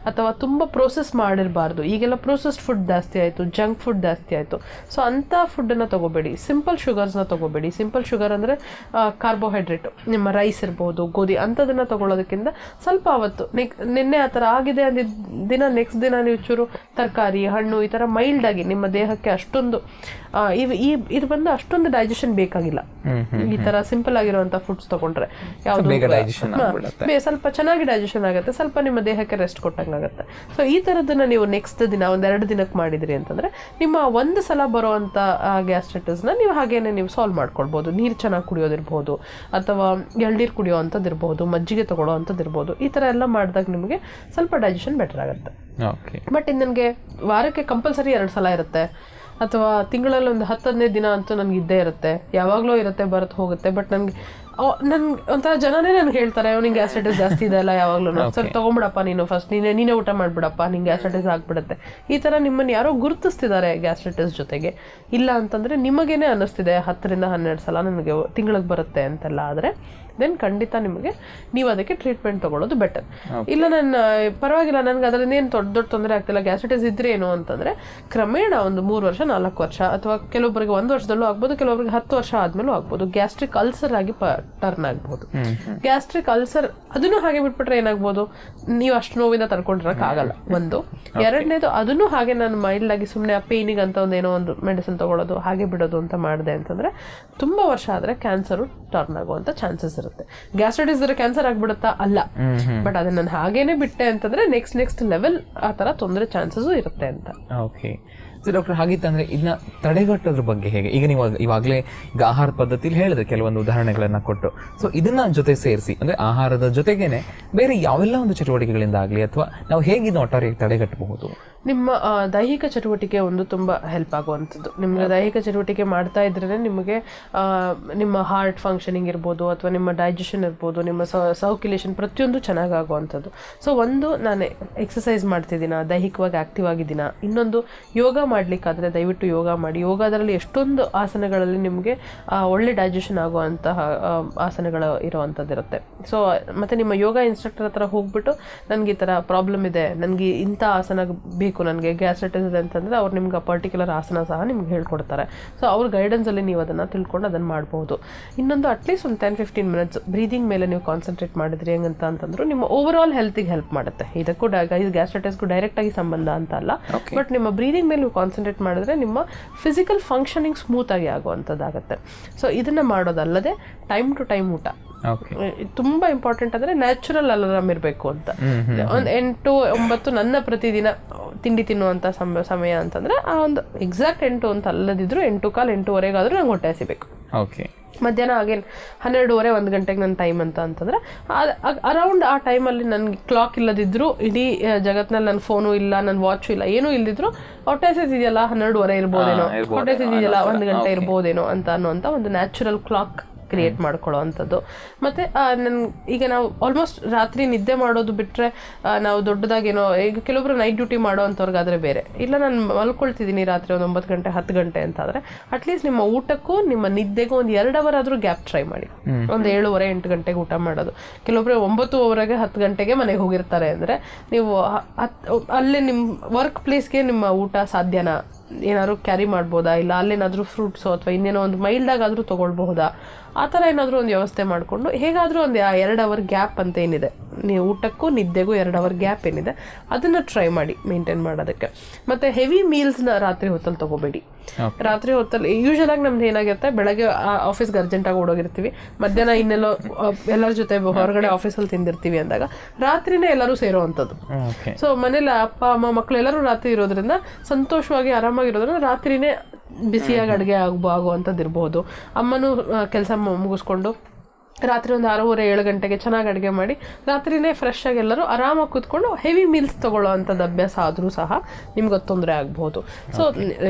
ಅಥವಾ ತುಂಬ ಪ್ರೋಸೆಸ್ ಮಾಡಿರಬಾರ್ದು. ಈಗೆಲ್ಲ ಪ್ರೋಸೆಸ್ಡ್ ಫುಡ್ ಜಾಸ್ತಿ ಆಯಿತು, ಜಂಕ್ ಫುಡ್ ಜಾಸ್ತಿ ಆಯಿತು. ಸೊ ಅಂಥ ಫುಡ್ಡನ್ನು ತೊಗೋಬೇಡಿ. ಸಿಂಪಲ್ ಶುಗರ್ಸ್ನ ತೊಗೋಬೇಡಿ. ಸಿಂಪಲ್ ಶುಗರ್ ಅಂದರೆ ಕಾರ್ಬೋಹೈಡ್ರೇಟ್, ನಿಮ್ಮ ರೈಸ್ ಇರ್ಬೋದು, ಗೋಧಿ ಅಂಥದನ್ನು ತೊಗೊಳ್ಳೋದಕ್ಕಿಂತ ಸ್ವಲ್ಪ ಅವತ್ತು ನಿನ್ನೆ ಆ ಥರ ಆಗಿದೆ ಅಂದಿದ್ದ ದಿನ ನೆಕ್ಸ್ಟ್ ದಿನ ನೀವು ಚೂರು ತರಕಾರಿ, ಹಣ್ಣು ಈ ಥರ ಮೈಲ್ಡ್ ಆಗಿ ನಿಮ್ಮ ದೇಹಕ್ಕೆ ಅಷ್ಟೊಂದು ಇದು ಬಂದು ಅಷ್ಟೊಂದು ಡೈಜೆಷನ್ ಬೇಕಾಗಿಲ್ಲ. ಈ ತರ ಸಿಂಪಲ್ ಆಗಿರುವಂತ ಫುಡ್ಸ್ ತಗೊಂಡ್ರೆ ಯಾವ್ದು ಸ್ವಲ್ಪ ಚೆನ್ನಾಗಿ ಡೈಜೆಷನ್ ಆಗುತ್ತೆ, ಸ್ವಲ್ಪ ನಿಮ್ಮ ದೇಹಕ್ಕೆ ರೆಸ್ಟ್ ಕೊಟ್ಟಂಗಾಗತ್ತೆ. ಸೊ ಈ ತರದನ್ನ ನೀವು ನೆಕ್ಸ್ಟ್ ದಿನ 1-2 ದಿನಕ್ಕೆ ಮಾಡಿದ್ರಿ ಅಂತಂದ್ರೆ ನಿಮ್ಮ ಒಂದು ಸಲ ಬರುವಂತ ಗ್ಯಾಸ್ಟ್ರೈಟಿಸ್ ನ ನೀವು ಹಾಗೇನೆ ನೀವು ಸಾಲ್ವ್ ಮಾಡ್ಕೊಳ್ಬಹುದು. ನೀರು ಚೆನ್ನಾಗಿ ಕುಡಿಯೋದಿರ್ಬೋದು, ಅಥವಾ ಎಳ್ನೀರು ಕುಡಿಯೋ ಅಂಥದ್ದಿರ್ಬೋದು, ಮಜ್ಜಿಗೆ ತಗೊಳ್ಳೋ ಅಂಥದ್ದಿರ್ಬೋದು. ಈ ತರ ಎಲ್ಲ ಮಾಡಿದಾಗ ನಿಮಗೆ ಸ್ವಲ್ಪ ಡೈಜೆಷನ್ ಬೆಟರ್ ಆಗುತ್ತೆ. ಬಟ್ ನನಗೆ ವಾರಕ್ಕೆ ಕಂಪಲ್ಸರಿ 2 ಸಲ ಇರುತ್ತೆ, ಅಥವಾ ತಿಂಗಳಲ್ಲಿ ಒಂದು 10-15 ದಿನ ಅಂತೂ ನನಗೆ ಇದ್ದೇ ಇರುತ್ತೆ. ಯಾವಾಗಲೂ ಇರುತ್ತೆ, ಬರುತ್ತೆ ಹೋಗುತ್ತೆ. ಬಟ್ ನನ್ಗೆ ಒಂಥರ ಜನನೇ ನನ್ಗೆ ಹೇಳ್ತಾರೆ, ನಿಂಗೆ ಗ್ಯಾಸ್ಟ್ರೈಟಿಸ್ ಜಾಸ್ತಿ ಇದೆ ಅಲ್ಲ ಯಾವಾಗ್ಲೂ, ಸರಿ ತಗೊಂಬಿಡಪ್ಪ ನೀನು ಫಸ್ಟ್, ನೀನೇ ಊಟ ಮಾಡ್ಬಿಡಪ್ಪ, ನಿಂಗೆ ಗ್ಯಾಸ್ಟ್ರೈಟಿಸ್ ಆಗ್ಬಿಡುತ್ತೆ. ಈ ತರ ನಿಮ್ಮನ್ನು ಯಾರೋ ಗುರುತಿಸ್ತಿದ್ದಾರೆ ಗ್ಯಾಸ್ಟ್ರೈಟಿಸ್ ಜೊತೆಗೆ. ಇಲ್ಲ ಅಂತಂದ್ರೆ ನಿಮಗೇನೆ ಅನ್ನಿಸ್ತಿದೆ 10-12 ಸಲ ನನಗೆ ತಿಂಗಳಿಗೆ ಬರುತ್ತೆ ಅಂತೆಲ್ಲ ಆದ್ರೆ ದೆನ್ ಖಂಡಿತ ನಿಮಗೆ ನೀವು ಅದಕ್ಕೆ ಟ್ರೀಟ್ಮೆಂಟ್ ತಗೊಳ್ಳೋದು ಬೆಟರ್. ಇಲ್ಲ ನಾನು ಪರವಾಗಿಲ್ಲ, ನನಗೆ ಅದರಿಂದ ಏನು ದೊಡ್ಡ ತೊಂದರೆ ಆಗ್ತಿಲ್ಲ, ಗ್ಯಾಸ್ಟ್ರೈಟಿಸ್ ಇದ್ರೆ ಏನು ಅಂತಂದ್ರೆ ಕ್ರಮೇಣ ಒಂದು 3 ವರ್ಷ 4 ವರ್ಷ ಅಥವಾ ಕೆಲವೊಬ್ಬರಿಗೆ 1 ವರ್ಷದಲ್ಲೂ ಆಗ್ಬೋದು, ಕೆಲವೊಬ್ಬರಿಗೆ 10 ವರ್ಷ ಆದ್ಮೇಲೂ ಆಗ್ಬೋದು, ಗ್ಯಾಸ್ಟ್ರಿಕ್ ಅಲ್ಸರ್ ಆಗಿ ಟರ್ನ್ ಆಗ್ಬೋದು. ಗ್ಯಾಸ್ಟ್ರಿಕ್ ಅಲ್ಸರ್ ಅದನ್ನು ಹಾಗೆ ಬಿಟ್ಬಿಟ್ರೆ ಏನಾಗ್ಬೋದು, ನೀವು ಅಷ್ಟು ನೋವಿಂದ ತಡ್ಕೊಂಡಿರಕ್ ಆಗಲ್ಲ ಒಂದು. ಎರಡನೇದು ಅದನ್ನು ಹಾಗೆ ನಾನು ಮೈಲ್ಡ್ ಆಗಿ ಸುಮ್ಮನೆ ಆ ಪೇನಿಗೆ ಅಂತ ಏನೋ ಒಂದು ಮೆಡಿಸಿನ್ ತಗೊಳ್ಳೋದು ಹಾಗೆ ಬಿಡೋದು ಅಂತ ಮಾಡಿದೆ ಅಂತಂದ್ರೆ ತುಂಬಾ ವರ್ಷ ಆದ್ರೆ ಕ್ಯಾನ್ಸರ್ ಟರ್ನ್ ಆಗುವಂತ ಚಾನ್ಸಸ್ ಇರುತ್ತೆ. ಗ್ಯಾಸ್ಟ್ರೈಟಿಸ್ ಇದ್ರೆ ಕ್ಯಾನ್ಸರ್ ಆಗ್ಬಿಡುತ್ತಾ? ಅಲ್ಲ. ಬಟ್ ಅದನ್ನ ನಾನು ಹಾಗೇನೆ ಬಿಟ್ಟೆ ಅಂತಂದ್ರೆ ನೆಕ್ಸ್ಟ್ ಲೆವೆಲ್ ಆ ತರ ತೊಂದರೆ ಚಾನ್ಸಸ್ ಇರುತ್ತೆ ಅಂತ. ಓಕೆ. ಸೊ ಡಾಕ್ಟರ್, ಹಾಗಿತ್ತಂದ್ರೆ ಇದನ್ನ ತಡೆಗಟ್ಟೋದ್ರ ಬಗ್ಗೆ ಹೇಗೆ? ಈಗ ನೀವು ಇವಾಗಲೇ ಈಗ ಆಹಾರ ಪದ್ಧತಿಲಿ ಹೇಳಿದ್ರೆ ಕೆಲವೊಂದು ಉದಾಹರಣೆಗಳನ್ನ ಕೊಟ್ಟು, ಸೊ ಇದನ್ನ ಜೊತೆ ಸೇರಿಸಿ ಅಂದ್ರೆ ಆಹಾರದ ಜೊತೆಗೇನೆ ಬೇರೆ ಯಾವೆಲ್ಲ ಒಂದು ಚಟುವಟಿಕೆಗಳಿಂದ ಆಗಲಿ ಅಥವಾ ನಾವು ಹೇಗೆ ಇದನ್ನ ಒಟ್ಟಾರೆ ತಡೆಗಟ್ಟಬಹುದು? ನಿಮ್ಮ ದೈಹಿಕ ಚಟುವಟಿಕೆ ಒಂದು ತುಂಬ ಹೆಲ್ಪ್ ಆಗುವಂಥದ್ದು. ನಿಮಗೆ ದೈಹಿಕ ಚಟುವಟಿಕೆ ಮಾಡ್ತಾ ಇದ್ರೇ ನಿಮಗೆ ನಿಮ್ಮ ಹಾರ್ಟ್ ಫಂಕ್ಷನಿಂಗ್ ಇರ್ಬೋದು, ಅಥವಾ ನಿಮ್ಮ ಡೈಜೆಷನ್ ಇರ್ಬೋದು, ನಿಮ್ಮ ಸರ್ಕ್ಯುಲೇಷನ್ ಪ್ರತಿಯೊಂದು ಚೆನ್ನಾಗಿ ಆಗುವಂಥದ್ದು. ಸೊ ಒಂದು ನಾನು ಎಕ್ಸಸೈಸ್ ಮಾಡ್ತಿದ್ದೀನ, ದೈಹಿಕವಾಗಿ ಆಕ್ಟಿವ್ ಆಗಿದ್ದೀನ. ಇನ್ನೊಂದು ಯೋಗ ಮಾಡ್ಲಿಕ್ಕಾದ್ರೆ ದಯವಿಟ್ಟು ಯೋಗ ಮಾಡಿ. ಯೋಗದಲ್ಲಿ ಎಷ್ಟೊಂದು ಆಸನಗಳಲ್ಲಿ ನಿಮಗೆ ಒಳ್ಳೆ ಡೈಜೆಷನ್ ಆಗುವಂತಹ ಆಸನಗಳು ಇರುವಂಥದ್ದಿರುತ್ತೆ. ಸೊ ಮತ್ತೆ ನಿಮ್ಮ ಯೋಗ ಇನ್ಸ್ಟ್ರಕ್ಟರ್ ಹತ್ರ ಹೋಗ್ಬಿಟ್ಟು ನನಗೆ ಈ ಥರ ಪ್ರಾಬ್ಲಮ್ ಇದೆ, ನನಗೆ ಇಂಥ ಆಸನ ಬೇಕು, ನನಗೆ ಗ್ಯಾಸ್ಟ್ರೈಟಿಸ್ ಇದೆ ಅಂತಂದ್ರೆ ಅವ್ರು ನಿಮ್ಗೆ ಆ ಪರ್ಟಿಕ್ಯುಲರ್ ಆಸನ ಸಹ ನಿಮ್ಗೆ ಹೇಳ್ಕೊಡ್ತಾರೆ. ಸೊ ಅವ್ರ ಗೈಡೆನ್ಸಲ್ಲಿ ನೀವು ಅದನ್ನು ತಿಳ್ಕೊಂಡು ಅದನ್ನು ಮಾಡ್ಬೋದು. ಇನ್ನೊಂದು ಅಟ್ಲೀಸ್ಟ್ ಒಂದು 10-15 ಮಿನಿಟ್ಸ್ ಬ್ರೀದಿಂಗ್ ಮೇಲೆ ನೀವು ಕಾನ್ಸಂಟ್ರೇಟ್ ಮಾಡಿದ್ರಿ ಹೆಂಗಂತ ಅಂತಂದ್ರು ನಿಮ್ಮ ಓವರ್ ಆಲ್ ಹೆಲ್ತಿಗೆ ಹೆಲ್ಪ್ ಮಾಡುತ್ತೆ. ಇದಕ್ಕೂ ಗ್ಯಾಸ್ಟ್ರೈಟಿಸ್ಗೂ ಡೈರೆಕ್ಟ್ ಆಗಿ ಸಂಬಂಧ ಅಂತ ಅಲ್ಲ, ಬಟ್ ನಿಮ್ಮ ಬ್ರೀದಿಂಗ್ ಮೇಲೆ ನೀವು ಕಾನ್ಸಂಟ್ರೇಟ್ ಮಾಡಿದ್ರೆ ನಿಮ್ಮ ಫಿಸಿಕಲ್ ಫಂಕ್ಷನಿಂಗ್ ಸ್ಮೂತ್ ಆಗಿ ಆಗುವಂಥದ್ದಾಗುತ್ತೆ. ಸೊ ಇದನ್ನ ಮಾಡೋದಲ್ಲದೆ ಟೈಮ್ ಟು ಟೈಮ್ ಊಟ ತುಂಬಾ ಇಂಪಾರ್ಟೆಂಟ್. ಅಂದ್ರೆ ನ್ಯಾಚುರಲ್ ಅಲಾರಾಮ್ ಇರಬೇಕು ಅಂತ. ಒಂದು 8-9 ನನ್ನ ಪ್ರತಿದಿನ ತಿಂಡಿ ತಿನ್ನುವಂತ ಸಮಯ ಅಂತಂದ್ರೆ ಆ ಒಂದು ಎಕ್ಸಾಕ್ಟ್ 8 ಅಂತ ಅಲ್ಲದಿದ್ರು 8:15, 8:15 ನಂಗೆ ಹೊಟ್ಟೆ ಹಸಿಬೇಕು. ಮಧ್ಯಾಹ್ನ ಆಗೇನು 12:30, 1 ಗಂಟೆಗೆ ನನ್ನ ಟೈಮ್ ಅಂತಂದ್ರೆ ಅರೌಂಡ್ ಆ ಟೈಮಲ್ಲಿ ನನ್ಗೆ ಕ್ಲಾಕ್ ಇಲ್ಲದಿದ್ರು, ಇಡೀ ಜಗತ್ನಲ್ಲಿ ನನ್ನ ಫೋನು ಇಲ್ಲ, ನನ್ನ ವಾಚು ಇಲ್ಲ, ಏನೂ ಇಲ್ಲದಿದ್ರು ಹೊಟ್ಟೆ ಹಸಿದೆಯಲ್ಲ 12:30 ಇರ್ಬೋದೇನೋ, ಹೊಟ್ಟೆ ಹಸಿದೆಯಲ್ಲ 1 ಗಂಟೆ ಇರ್ಬೋದೇನೋ ಅಂತ ಅನ್ನುವಂಥ ಒಂದು ನ್ಯಾಚುರಲ್ ಕ್ಲಾಕ್ ಕ್ರಿಯೇಟ್ ಮಾಡ್ಕೊಳ್ಳೋ ಅಂಥದ್ದು. ಮತ್ತು ಈಗ ನಾವು ಆಲ್ಮೋಸ್ಟ್ ರಾತ್ರಿ ನಿದ್ದೆ ಮಾಡೋದು ಬಿಟ್ಟರೆ ನಾವು ದೊಡ್ಡದಾಗೇನೋ, ಈಗ ಕೆಲವೊಬ್ರು ನೈಟ್ ಡ್ಯೂಟಿ ಮಾಡೋ ಅಂಥವ್ರಿಗಾದ್ರೆ ಬೇರೆ, ಇಲ್ಲ ನಾನು ಮಲ್ಕೊಳ್ತಿದ್ದೀನಿ ರಾತ್ರಿ ಒಂದು 9 ಗಂಟೆ 10 ಗಂಟೆ ಅಂತಾದರೆ ಅಟ್ಲೀಸ್ಟ್ ನಿಮ್ಮ ಊಟಕ್ಕೂ ನಿಮ್ಮ ನಿದ್ದೆಗೂ ಒಂದು 2 ಅವರ್ ಆದರೂ ಗ್ಯಾಪ್ ಟ್ರೈ ಮಾಡಿ. ಒಂದು 7:30, 8 ಗಂಟೆಗೆ ಊಟ ಮಾಡೋದು. ಕೆಲವೊಬ್ರು 9:00 10 ಗಂಟೆಗೆ ಮನೆಗೆ ಹೋಗಿರ್ತಾರೆ ಅಂದರೆ ನೀವು ಅಲ್ಲೇ ನಿಮ್ಮ ವರ್ಕ್ ಪ್ಲೇಸ್ಗೆ ನಿಮ್ಮ ಊಟ ಸಾಧ್ಯನಾ, ಏನಾದ್ರು ಕ್ಯಾರಿ ಮಾಡ್ಬೋದಾ, ಇಲ್ಲ ಅಲ್ಲೇನಾದರೂ ಫ್ರೂಟ್ಸು ಅಥವಾ ಇನ್ನೇನೋ ಒಂದು ಮೈಲ್ಡಾಗಾದರೂ ತೊಗೊಳ್ಬಹುದಾ, ಆ ಥರ ಏನಾದರೂ ಒಂದು ವ್ಯವಸ್ಥೆ ಮಾಡಿಕೊಂಡು ಹೇಗಾದರೂ ಒಂದು 2 ಅವರ್ ಗ್ಯಾಪ್ ಅಂತ ಏನಿದೆ, ನೀವು ಊಟಕ್ಕೂ ನಿದ್ದೆಗೂ 2 ಅವರ್ ಗ್ಯಾಪ್ ಏನಿದೆ ಅದನ್ನು ಟ್ರೈ ಮಾಡಿ ಮೇಂಟೈನ್ ಮಾಡೋದಕ್ಕೆ. ಮತ್ತು ಹೆವಿ ಮೀಲ್ಸ್ನ ರಾತ್ರಿ ಹೊತ್ತಲ್ಲಿ ತೊಗೋಬೇಡಿ. ರಾತ್ರಿ ಹೊತ್ತಲ್ಲಿ ಯೂಶಲ್ ಆಗಿ ನಮ್ದು ಏನಾಗಿರುತ್ತೆ, ಬೆಳಗ್ಗೆ ಆಫೀಸ್ಗೆ ಅರ್ಜೆಂಟಾಗಿ ಓಡೋಗಿರ್ತೀವಿ, ಮಧ್ಯಾಹ್ನ ಇನ್ನೆಲ್ಲೋ ಎಲ್ಲರ ಜೊತೆ ಹೊರಗಡೆ ಆಫೀಸಲ್ಲಿ ತಿಂದಿರ್ತೀವಿ ಅಂದಾಗ ರಾತ್ರಿನೇ ಎಲ್ಲರೂ ಸೇರೋ ಅಂಥದ್ದು. ಸೊ ಮನೇಲಿ ಅಪ್ಪ ಅಮ್ಮ ಮಕ್ಕಳು ಎಲ್ಲರೂ ರಾತ್ರಿ ಇರೋದ್ರಿಂದ ಸಂತೋಷವಾಗಿ ಆರಾಮಾಗಿರೋದ್ರಿಂದ ರಾತ್ರಿನೇ ಬಿಸಿಯಾಗಿ ಅಡುಗೆ ಆಗುವಂಥದ್ದು ಇರ್ಬೋದು. ಅಮ್ಮನೂ ಕೆಲಸ ಮುಗಿಸ್ಕೊಂಡು ರಾತ್ರಿ ಒಂದು 6:30-7 ಗಂಟೆಗೆ ಚೆನ್ನಾಗಿ ಅಡುಗೆ ಮಾಡಿ ರಾತ್ರಿನೇ ಫ್ರೆಶ್ ಆಗಿ ಎಲ್ಲರೂ ಆರಾಮಾಗಿ ಕೂತ್ಕೊಂಡು ಹೆವಿ ಮೀಲ್ಸ್ ತೊಗೊಳ್ಳೋ ಅಂಥದ್ದು ಅಭ್ಯಾಸ ಆದರೂ ಸಹ ನಿಮ್ಗೆ ತೊಂದರೆ ಆಗ್ಬೋದು. ಸೊ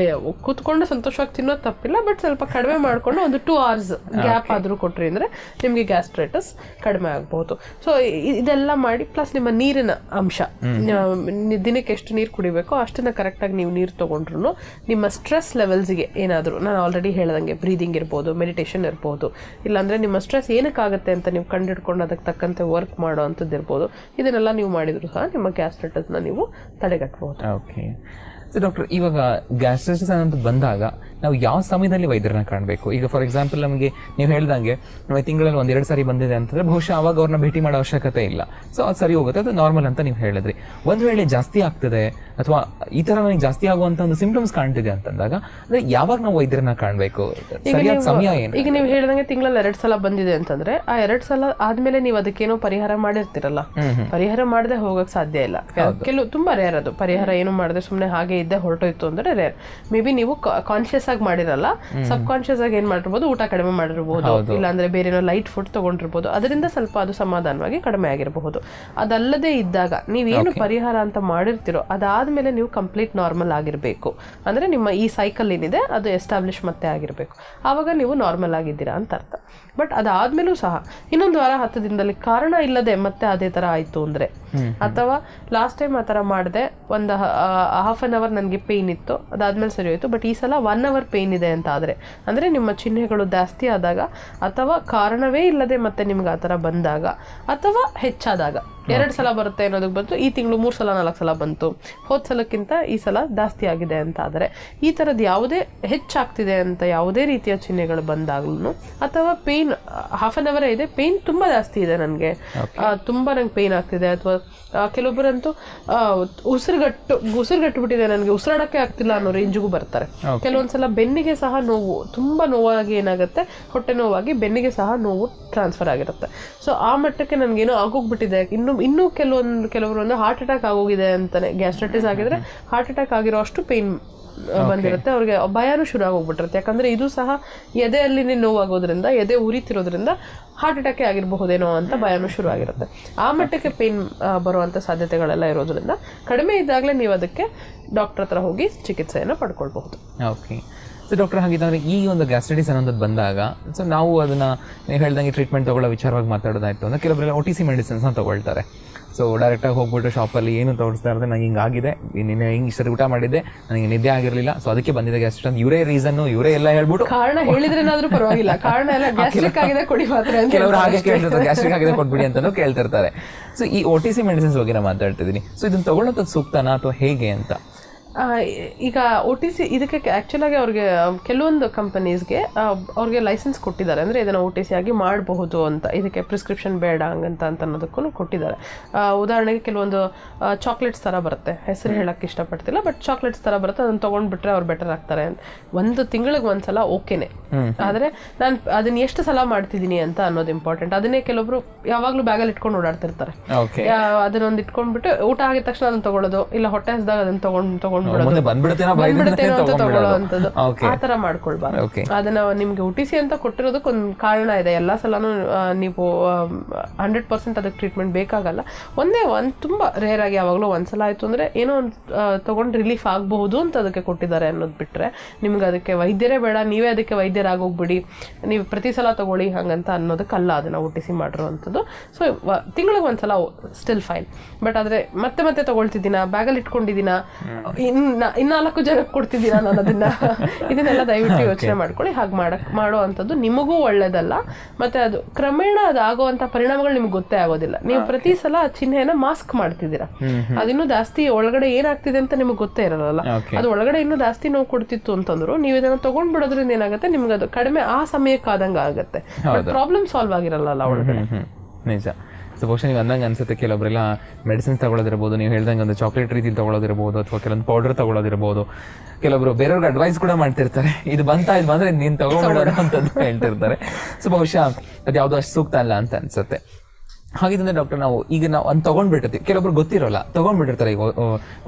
ಕೂತ್ಕೊಂಡು ಸಂತೋಷವಾಗಿ ತಿನ್ನೋದು ತಪ್ಪಿಲ್ಲ, ಬಟ್ ಸ್ವಲ್ಪ ಕಡಿಮೆ ಮಾಡಿಕೊಂಡು ಒಂದು 2 hours ಗ್ಯಾಪ್ ಆದರೂ ಕೊಟ್ರಿ ಅಂದರೆ ನಿಮಗೆ ಗ್ಯಾಸ್ಟ್ರೈಟಿಸ್ ಕಡಿಮೆ ಆಗ್ಬೋದು. ಸೊ ಇದೆಲ್ಲ ಮಾಡಿ ಪ್ಲಸ್ ನಿಮ್ಮ ನೀರಿನ ಅಂಶ, ದಿನಕ್ಕೆ ಎಷ್ಟು ನೀರು ಕುಡಿಬೇಕೋ ಅಷ್ಟನ್ನು ಕರೆಕ್ಟಾಗಿ ನೀವು ನೀರು ತೊಗೊಂಡ್ರು ನಿಮ್ಮ ಸ್ಟ್ರೆಸ್ ಲೆವೆಲ್ಸ್ಗೆ ಏನಾದರೂ, ನಾನು ಆಲ್ರೆಡಿ ಹೇಳ್ದಂಗೆ ಬ್ರೀದಿಂಗ್ ಇರ್ಬೋದು, ಮೆಡಿಟೇಷನ್ ಇರ್ಬೋದು, ಇಲ್ಲಾಂದರೆ ನಿಮ್ಮ ಸ್ಟ್ರೆಸ್ ಏನಕ್ಕೆ ಆಗುತ್ತೆ ಅಂತ ನೀವು ಕಂಡಿಡ್ಕೊಂಡು ಅದಕ್ಕೆ ತಕ್ಕಂತೆ ವರ್ಕ್ ಮಾಡೋ ಅಂಥದ್ದು ಇರ್ಬೋದು. ಇದನ್ನೆಲ್ಲ ನೀವು ಮಾಡಿದ್ರು ಸಹ ನಿಮ್ಮ ಗ್ಯಾಸ್ಟ್ರೈಟಿಸ್ನ ನೀವು ತಡೆಗಟ್ಟಬಹುದು. ಓಕೆ. ಸೊ ಡಾಕ್ಟರ್, ಇವಾಗ ಗ್ಯಾಸ್ಟ್ರೈಟಿಸ್ ಅಂತ ಬಂದಾಗ ನಾವು ಯಾವ ಸಮಯದಲ್ಲಿ ವೈದ್ಯರನ್ನ ಕಾಣಬೇಕು? ಈಗ ಫಾರ್ ಎಕ್ಸಾಂಪಲ್ ನಮಗೆ ನೀವು ಹೇಳ್ದಂಗೆ ತಿಂಗಳಲ್ಲಿ 1-2 ಸಾರಿ ಬಂದಿದೆ ಅಂತಂದ್ರೆ ಬಹುಶಃ ಅವಾಗ ಅವ್ರನ್ನ ಭೇಟಿ ಮಾಡೋ ಅವಶ್ಯಕತೆ ಇಲ್ಲ. ಸೊ ಅದು ಸರಿ ಹೋಗುತ್ತೆ, ಅದು ನಾರ್ಮಲ್ ಅಂತ ನೀವು ಹೇಳಿದ್ರಿ. ಒಂದ್ ವೇಳೆ ಜಾಸ್ತಿ ಆಗ್ತದೆ ಅಥವಾ ಈ ತರ ನನಗೆ ಜಾಸ್ತಿ ಆಗುವಂತ ಒಂದು ಸಿಂಪ್ಟಮ್ಸ್ ಕಾಣ್ತಿದೆ ಅಂತಂದಾಗ ಅಂದ್ರೆ ಯಾವಾಗ ನಾವು ವೈದ್ಯರನ್ನ ಕಾಣಬೇಕು? ಸರಿಯಾದ ಸಮಯ ಏನು? ಈಗ ನೀವು ಹೇಳಿದಂಗೆ ತಿಂಗಳಲ್ಲಿ 2 ಸಲ ಬಂದಿದೆ ಅಂತಂದ್ರೆ ಆ 2 ಸಲ ಆದ್ಮೇಲೆ ನೀವು ಅದಕ್ಕೇನೋ ಪರಿಹಾರ ಮಾಡಿರ್ತಿರಲ್ಲ, ಪರಿಹಾರ ಮಾಡದೆ ಹೋಗಕ್ ಸಾಧ್ಯ ಇಲ್ಲ. ಕೆಲವು ತುಂಬಾ ರೇರ್ ಅದು. ಪರಿಹಾರ ಏನು ಮಾಡದೆ ಸುಮ್ನೆ ಹಾಗೆ ಇದ್ದೆ ಹೊರಟೋಯ್ತು ಅಂದ್ರೆ ರೇರ್. ಮೇ ಬಿ ನೀವು ಕಾನ್ಶಿಯಸ್ ಆಗಿ ಮಾಡಿರಲ್ಲ, ಸಬ್ ಕಾನ್ಶಿಯಸ್ ಆಗಿ ಏನ್ ಮಾಡಿರ್ಬೋದು, ಊಟ ಕಡಿಮೆ ಮಾಡಿರ್ಬೋದು, ಇಲ್ಲಾಂದ್ರೆ ಬೇರೆ ಲೈಟ್ ಫುಡ್ ತಗೊಂಡಿರ್ಬೋದು, ಅದರಿಂದ ಸ್ವಲ್ಪ ಅದು ಸಮಾಧಾನವಾಗಿ ಕಡಿಮೆ ಆಗಿರಬಹುದು. ಅದಲ್ಲದೆ ಇದ್ದಾಗ ನೀವೇನು ಪರಿಹಾರ ಅಂತ ಮಾಡಿರ್ತೀರೋ ಅದಾದ್ಮೇಲೆ ನೀವು ಕಂಪ್ಲೀಟ್ ನಾರ್ಮಲ್ ಆಗಿರ್ಬೇಕು. ಅಂದ್ರೆ ನಿಮ್ಮ ಈ ಸೈಕಲ್ ಏನಿದೆ ಅದು ಎಸ್ಟಾಬ್ಲಿಷ್ ಮತ್ತೆ ಆಗಿರ್ಬೇಕು, ಆವಾಗ ನೀವು ನಾರ್ಮಲ್ ಆಗಿದ್ದೀರಾ ಅಂತ ಅರ್ಥ. ಬಟ್ ಅದಾದ್ಮೇಲೂ ಸಹ ಇನ್ನೊಂದು ವಾರ 10 ದಿನದಲ್ಲಿ ಕಾರಣ ಇಲ್ಲದೆ ಮತ್ತೆ ಅದೇ ತರ ಆಯ್ತು ಅಂದ್ರೆ, ಅಥವಾ ಲಾಸ್ಟ್ ಟೈಮ್ ಆ ತರ ಮಾಡಿದೆ, ಒಂದು ಹಾಫ್ ಅನ್ ಅವರ್ ನನಗೆ ಪೇನ್ ಇತ್ತು, ಅದಾದ್ಮೇಲೆ ಸರಿ ಹೋಯ್ತು, ಬಟ್ ಈ ಸಲ 1 ಅವರ್ ಪೇನ್ ಇದೆ ಅಂತ ಆದ್ರೆ, ಅಂದ್ರೆ ನಿಮ್ಮ ಚಿಹ್ನೆಗಳು ಜಾಸ್ತಿ ಆದಾಗ, ಅಥವಾ ಕಾರಣವೇ ಇಲ್ಲದೆ ಮತ್ತೆ ನಿಮ್ಗೆ ಆ ತರ ಬಂದಾಗ, ಅಥವಾ ಹೆಚ್ಚಾದಾಗ, 2 ಸಲ ಬರುತ್ತೆ ಅನ್ನೋದಕ್ಕೆ ಬಂತು, ಈ ತಿಂಗಳು 3 ಸಲ 4 ಸಲ ಬಂತು, ಹೋದ್ ಸಲಕ್ಕಿಂತ ಈ ಸಲ ಜಾಸ್ತಿ ಆಗಿದೆ ಅಂತ ಆದ್ರೆ, ಈ ತರದ್ ಯಾವುದೇ ಹೆಚ್ಚಾಗ್ತಿದೆ ಅಂತ ಯಾವುದೇ ರೀತಿಯ ಚಿಹ್ನೆಗಳು ಬಂದಾಗ್ಲೂ, ಅಥವಾ ಪೇನ್ ಹಾಫ್ ಅನ್ ಅವರ್ ಇದೆ, ಪೇನ್ ತುಂಬಾ ಜಾಸ್ತಿ ಇದೆ ನನಗೆ, ತುಂಬಾ ನಂಗೆ ಪೇನ್ ಆಗ್ತಿದೆ, ಅಥವಾ ಕೆಲವೊಬ್ಬರಂತೂ ಉಸಿರುಗಟ್ಟು ಬಿಟ್ಟಿದೆ, ನನಗೆ ಉಸಿರಾಡಕ್ಕೆ ಆಗ್ತಿಲ್ಲ ಅನ್ನೋ ರೇಂಜ್ಗೂ ಬರ್ತಾರೆ. ಕೆಲವೊಂದ್ಸಲ ಬೆನ್ನಿಗೆ ಸಹ ನೋವು, ತುಂಬಾ ನೋವಾಗಿ ಏನಾಗುತ್ತೆ, ಹೊಟ್ಟೆ ನೋವಾಗಿ ಬೆನ್ನಿಗೆ ಸಹ ನೋವು ಟ್ರಾನ್ಸ್ಫರ್ ಆಗಿರುತ್ತೆ. ಸೊ ಆ ಮಟ್ಟಕ್ಕೆ ನನ್ಗೇನೋ ಆಗೋಗ್ಬಿಟ್ಟಿದೆ. ಇನ್ನೂ ಕೆಲವರು ಹಾರ್ಟ್ ಅಟ್ಯಾಕ್ ಆಗೋಗಿದೆ ಅಂತಾನೆ, ಗ್ಯಾಸ್ಟ್ರೈಟಿಸ್ ಆಗಿದ್ರೆ ಹಾರ್ಟ್ ಅಟ್ಯಾಕ್ ಆಗಿರೋ ಅಷ್ಟು ಪೇನ್ ಬಂದಿರುತ್ತೆ, ಅವ್ರಿಗೆ ಭಯನೂ ಶುರು ಆಗೋಗ್ಬಿಟ್ಟಿರುತ್ತೆ. ಯಾಕಂದ್ರೆ ಇದು ಸಹ ಎದೆಯಲ್ಲಿ ನೋವಾಗೋದ್ರಿಂದ, ಎದೆ ಉರಿತಿರೋದ್ರಿಂದ ಹಾರ್ಟ್ ಅಟ್ಯಾಕ್ ಆಗಿರಬಹುದೇನೋ ಅಂತ ಭಯನೂ ಶುರು ಆಗಿರುತ್ತೆ. ಆ ಮಟ್ಟಕ್ಕೆ ಪೇನ್ ಬರುವಂತ ಸಾಧ್ಯತೆಗಳೆಲ್ಲ ಇರೋದ್ರಿಂದ ಕಡಿಮೆ ಇದ್ದಾಗಲೇ ನೀವು ಅದಕ್ಕೆ ಡಾಕ್ಟರ್ ಹತ್ರ ಹೋಗಿ ಚಿಕಿತ್ಸೆಯನ್ನು ಪಡ್ಕೊಳ್ಬಹುದು. ಓಕೆ. ಸೊ ಡಾಕ್ಟರ್, ಹಾಗಿದ್ರೆ ಈ ಒಂದು ಗ್ಯಾಸ್ಟ್ರೈಟಿಸ್ ಅನ್ನೋದು ಬಂದಾಗ ಸೊ ನಾವು ಅದನ್ನ ನೀವು ಹೇಳ್ದಂಗೆ ಟ್ರೀಟ್ಮೆಂಟ್ ತಗೊಳ್ಳೋ ವಿಚಾರವಾಗಿ ಮಾತಾಡೋದಾಯ್ತು ಅಂದ್ರೆ ಕೆಲವರೆಲ್ಲ OTC ಮೆಡಿಸಿನ್ಸ್ನ ತಗೊಳ್ತಾರೆ. ಸೊ ಡೈರೆಕ್ಟಾಗಿ ಹೋಗ್ಬಿಟ್ಟು ಶಾಪಲ್ಲಿ ಏನು ತೋರಿಸ್ತಾ ಇರೋದು, ನಂಗೆ ಹಿಂಗಾಗಿದೆ, ನಿನ್ನೆ ಹಿಂಗೆ ಇಷ್ಟರಿ ಊಟ ಮಾಡಿದ್ದೆ, ನನಗೆ ನಿದ್ದೆ ಆಗಿರಲಿಲ್ಲ, ಸೊ ಅದಕ್ಕೆ ಬಂದಿದೆ ಗ್ಯಾಸ್ಟ್ರೈಟಿಸ್ ಅಂತ ಇವರೇ ರೀಸನ್ನು ಇವರೇ ಎಲ್ಲ ಹೇಳ್ಬಿಟ್ಟು ಕಾರಣ ಹೇಳಿದ್ರೇನಾದ್ರೂ ಪರವಾಗಿಲ್ಲ, ಕಾರಣ ಎಲ್ಲ ಗ್ಯಾಸ್ಟ್ರಿಕ್ ಆಗಿದೆ ಕೊಡಿ ಮಾತ್ರ ಅಂತ ಕೆಲವರು ಹಾಗೆ ಕೇಳ್ತಿರ್ತಾರೆ, ಗ್ಯಾಸ್ಟ್ರಿಕ್ ಆಗಿದೆ ಕೊಟ್ಬಿಡಿ ಅಂತಲೂ ಕೇಳ್ತಿರ್ತಾರೆ. ಸೊ ಈ OTC ಮೆಡಿಸಿನ್ಸ್ ಬಗ್ಗೆ ನಾನು ಮಾತಾಡ್ತಿದ್ದೀನಿ. ಸೊ ಇದನ್ನ ತಗೊಳ್ಳೋದು ಸೂಕ್ತನಾ ಅಥವಾ ಹೇಗೆ ಅಂತ? ಈಗ OTC ಇದಕ್ಕೆ ಆಕ್ಚುಲ್ ಆಗಿ ಅವ್ರಿಗೆ ಕೆಲವೊಂದು ಕಂಪನೀಸ್ಗೆ ಅವ್ರಿಗೆ ಲೈಸೆನ್ಸ್ ಕೊಟ್ಟಿದ್ದಾರೆ, ಅಂದ್ರೆ ಇದನ್ನ OTC ಆಗಿ ಮಾಡಬಹುದು ಅಂತ, ಇದಕ್ಕೆ ಪ್ರಿಸ್ಕ್ರಿಪ್ಷನ್ ಬೇಡ ಹಂಗಂತ ಅನ್ನೋದಕ್ಕೂ ಕೊಟ್ಟಿದ್ದಾರೆ. ಉದಾಹರಣೆಗೆ ಕೆಲವೊಂದು ಚಾಕ್ಲೇಟ್ಸ್ ತರ ಬರುತ್ತೆ, ಹೆಸರು ಹೇಳಕ್ ಇಷ್ಟಪಡ್ತಿಲ್ಲ, ಬಟ್ ಚಾಕ್ಲೇಟ್ಸ್ ತರ ಬರುತ್ತೆ, ಅದನ್ನ ತಗೊಂಡ್ಬಿಟ್ರೆ ಅವ್ರು ಬೆಟರ್ ಆಗ್ತಾರೆ. 1 ತಿಂಗಳಿಗೆ 1 ಸಲ ಓಕೆನೆ, ಆದ್ರೆ ನಾನು ಅದನ್ನ ಎಷ್ಟು ಸಲ ಮಾಡ್ತಿದ್ದೀನಿ ಅಂತ ಅನ್ನೋದು ಇಂಪಾರ್ಟೆಂಟ್. ಅದನ್ನೇ ಕೆಲವೊಬ್ರು ಯಾವಾಗ್ಲೂ ಬ್ಯಾಗಲ್ಲಿ ಇಟ್ಕೊಂಡು ಓಡಾಡ್ತಿರ್ತಾರೆ, ಅದನ್ನೊಂದು ಇಟ್ಕೊಂಡ್ಬಿಟ್ಟು ಊಟ ಆಗಿದ ತಕ್ಷಣ ಅದನ್ನ ತಗೊಳ್ಳೋದು, ಇಲ್ಲ ಹೊಟ್ಟೆ ಹಸಿದಾಗ ಅದನ್ನ ತಗೊಂಡ್ಬಿಡೋದು, ಆತರ ಮಾಡ್ಕೊಳ್ಬಾರ್ದು. ಅದನ್ನ ನಿಮ್ಗೆ OTC ಅಂತ ಕೊಟ್ಟಿರೋದಕ್ಕೆ ಒಂದು ಕಾರಣ ಇದೆ. ಎಲ್ಲಾ ಸಲಾನು ನೀವು 100% ಅದಕ್ಕೆ ಟ್ರೀಟ್ಮೆಂಟ್ ಬೇಕಾಗಲ್ಲ. ಒಂದ್ ತುಂಬಾ ರೇರ್ ಆಗಿ ಯಾವಾಗ್ಲೂ 1 ಸಲ ಆಯ್ತು ಅಂದ್ರೆ ಏನೋ ಒಂದು ತಗೊಂಡ್ ರಿಲೀಫ್ ಆಗಬಹುದು ಅಂತ ಅದಕ್ಕೆ ಕೊಟ್ಟಿದ್ದಾರೆ ಅನ್ನೋದು ಬಿಟ್ರೆ, ನಿಮ್ಗೆ ಅದಕ್ಕೆ ವೈದ್ಯರೇ ಬೇಡ, ನೀವೇ ಅದಕ್ಕೆ ವೈದ್ಯರಾಗೋಗ್ಬಿಡಿ, ನೀವು ಪ್ರತಿ ಸಲ ತಗೊಳ್ಳಿ ಹಂಗಂತ ಅನ್ನೋದಕ್ಕಲ್ಲ ಅದನ್ನ OTC ಮಾಡಿರುವಂಥದ್ದು. ಸೊ ತಿಂಗಳಿಗೆ 1 ಸಲ ಸ್ಟಿಲ್ ಫೈನ್. ಬಟ್ ಆದ್ರೆ ಮತ್ತೆ ತಗೊಳ್ತಿದ್ದೀನ, ಬ್ಯಾಗಲ್ಲಿ ಇಟ್ಕೊಂಡಿದ್ದೀನ, 4 ಜನಕ್ಕೆ ಕೊಡ್ತಿದ್ದೀರಾ ನಾನು ಅದನ್ನ, ಇದನ್ನೆಲ್ಲ ದಯವಿಟ್ಟು ಯೋಚನೆ ಮಾಡ್ಕೊಳ್ಳಿ. ಹಾಗೆ ಮಾಡೋ ಅಂಥದ್ದು ನಿಮಗೂ ಒಳ್ಳೇದಲ್ಲ, ಮತ್ತೆ ಅದು ಕ್ರಮೇಣ ಅದಾಗುವಂತ ಪರಿಣಾಮಗಳು ನಿಮ್ಗೆ ಗೊತ್ತೇ ಆಗೋದಿಲ್ಲ. ನೀವು ಪ್ರತಿ ಸಲ ಚಿಹ್ನೆಯನ್ನ ಮಾಸ್ಕ್ ಮಾಡ್ತಿದ್ದೀರಾ, ಅದಿನ್ನೂ ಜಾಸ್ತಿ ಒಳಗಡೆ ಏನಾಗ್ತಿದೆ ಅಂತ ನಿಮ್ಗೆ ಗೊತ್ತೇ ಇರಲ್ಲ. ಅದು ಒಳಗಡೆ ಇನ್ನೂ ಜಾಸ್ತಿ ನೋವು ಕೊಡ್ತಿತ್ತು ಅಂತಂದ್ರು ನೀವು ಇದನ್ನ ತಗೊಂಡ್ ಬಿಡೋದ್ರಿಂದ ಏನಾಗುತ್ತೆ, ನಿಮ್ಗೆ ಅದು ಕಡಿಮೆ ಆ ಸಮಯಕ್ಕಾದಂಗ ಆಗುತ್ತೆ, ಪ್ರಾಬ್ಲಮ್ ಸಾಲ್ವ್ ಆಗಿರಲ್ಲ ಒಳಗಡೆ. ನಿಜ. ಸೊ ಬಹುಶಃ ನೀವು ಅಂದಂಗೆ ಅನ್ಸುತ್ತೆ, ಕೆಲವೊಬ್ಬರೆಲ್ಲ ಮೆಡಿಸಿನ್ಸ್ ತಗೊಳ್ಳೋದಿರ್ಬೋದು, ನೀವು ಹೇಳ್ದಂಗೆ ಒಂದು ಚಾಕ್ಲೇಟ್ ರೀತಿ ತಗೊಳ್ಳೋದಿರ್ಬೋದು, ಅಥವಾ ಕೆಲವೊಂದು ಪೌಡರ್ ತಗೊಳ್ಳೋದಿರ್ಬೋದು, ಕೆಲವೊಬ್ರು ಬೇರೆಯವ್ರಿಗೆ ಅಡ್ವೈಸ್ ಕೂಡ ಮಾಡ್ತಿರ್ತಾರೆ, ಇದು ಬಂದ್ರೆ ನೀನು ತಗೊಂಡ್ಬಿಡೋಣ ಅಂತಂದು ಹೇಳ್ತಿರ್ತಾರೆ. ಸೊ ಬಹುಶಃ ಅದು ಯಾವ್ದು ಅಷ್ಟು ಸೂಕ್ತ ಅಲ್ಲ ಅಂತ ಅನ್ಸುತ್ತೆ. ಹಾಗಿದ್ರೆ ಡಾಕ್ಟರ್, ನಾವು ಒಂದು ತಗೊಂಡ್ಬಿಟ್ಟಿರ್ತೀವಿ, ಕೆಲವೊಬ್ರು ಗೊತ್ತಿರೋಲ್ಲ, ತಗೊಂಡ್ಬಿಟ್ಟಿರ್ತಾರೆ, ಈಗ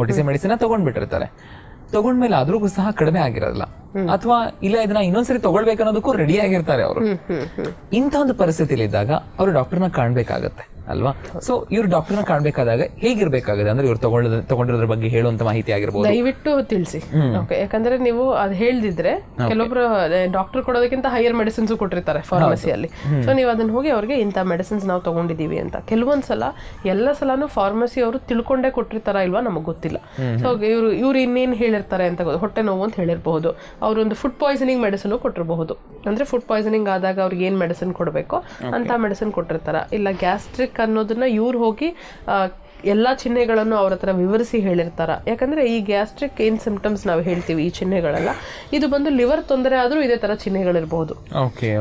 OTC ಮೆಡಿಸಿನ್ ತಗೊಂಡ್ಬಿಟ್ಟಿರ್ತಾರೆ, ತಗೊಂಡ್ಮೇಲೆ ಆದ್ರೂ ಸಹ ಕಡಿಮೆ ಆಗಿರಲ್ಲ, ಅಥವಾ ಇಲ್ಲ ಇದನ್ನ ಇನ್ನೊಂದ್ಸರಿ ತಗೊಳ್ಬೇಕನ್ನೋದಕ್ಕೂ ರೆಡಿ ಆಗಿರ್ತಾರೆ ಅವರು. ಇಂಥ ಒಂದು ಪರಿಸ್ಥಿತಿಲಿ ಇದ್ದಾಗ ಅವರು ಡಾಕ್ಟರ್ನ ಕಾಣ್ಬೇಕಾಗತ್ತೆ. ಅಲ್ವಾ? ಸೊ ಇವ್ರು ಡಾಕ್ಟರ್ನ ಕಾಣ್ಬೇಕಾದಾಗ ಹೇಗಿರ್ಬೇಕಾಗಿದೆ ಅಂದ್ರೆ ಇವ್ರು ತಗೊಂಡಿರೋದ್ರ ಬಗ್ಗೆ ಹೇಳುವಂತ ಮಾಹಿತಿ ಆಗಿರ್ಬೋದು, ದಯವಿಟ್ಟು ತಿಳಿಸಿ. ಓಕೆ, ಯಾಕಂದ್ರೆ ನೀವು ಅದು ಹೇಳ್ದಿದ್ರೆ ಕೆಲವೊಬ್ರು ಡಾಕ್ಟರ್ ಕೊಡೋದಕ್ಕಿಂತ ಹೈಯರ್ ಮೆಡಿಸಿನ್ಸ್ ಕೊಟ್ಟಿರ್ತಾರೆ ಫಾರ್ಮಸಿಯಲ್ಲಿ. ಸೊ ನೀವು ಅದನ್ನ ಹೋಗಿ ಅವ್ರಿಗೆ ಇಂಥ ಮೆಡಿಸಿನ್ಸ್ ನಾವು ತಗೊಂಡಿದೀವಿ ಅಂತ. ಕೆಲವೊಂದ್ಸಲ ಎಲ್ಲ ಸಲಾನು ಫಾರ್ಮಸಿ ಅವರು ತಿಳ್ಕೊಂಡೇ ಕೊಟ್ಟಿರ್ತಾರ ಇಲ್ವಾ ನಮಗ್ ಗೊತ್ತಿಲ್ಲ. ಸೊ ಇವ್ರು ಇನ್ನೇನ್ ಹೇಳಿರ್ತಾರೆ ಅಂತ ಹೊಟ್ಟೆ ನೋವು ಅಂತ ಹೇಳಿರ್ಬಹುದು, ಅವ್ರೊಂದು ಫುಡ್ ಪಾಯ್ಸನಿಂಗ್ ಮೆಡಿಸಿನ್ ಕೊಟ್ಟಿರಬಹುದು. ಅಂದ್ರೆ ಫುಡ್ ಪಾಯ್ಸನಿಂಗ್ ಆದಾಗ ಅವ್ರಿಗೆ ಏನ್ ಮೆಡಿಸಿನ್ ಕೊಡಬೇಕು ಅಂತ ಮೆಡಿಸಿನ್ ಕೊಟ್ಟಿರ್ತಾರ. ಇಲ್ಲ ಗ್ಯಾಸ್ಟ್ರಿಕ್ ಅನ್ನೋದನ್ನ ಇವ್ರು ಹೋಗಿ ಎಲ್ಲಾ ಚಿಹ್ನೆಗಳನ್ನು ಅವ್ರ ಹತ್ರ ವಿವರಿಸಿ ಹೇಳಿರ್ತಾರ. ಯಾಕಂದ್ರೆ ಈ ಗ್ಯಾಸ್ಟ್ರಿಕ್ ಏನ್ ಸಿಂಪ್ಟಮ್ಸ್ ನಾವು ಹೇಳ್ತೀವಿ ಈ ಚಿಹ್ನೆಗಳೆಲ್ಲ, ಇದು ಬಂದು ಲಿವರ್ ತೊಂದರೆ ಆದ್ರೂ ಇದೇ ತರ ಚಿಹ್ನೆಗಳಿರ್ಬಹುದು,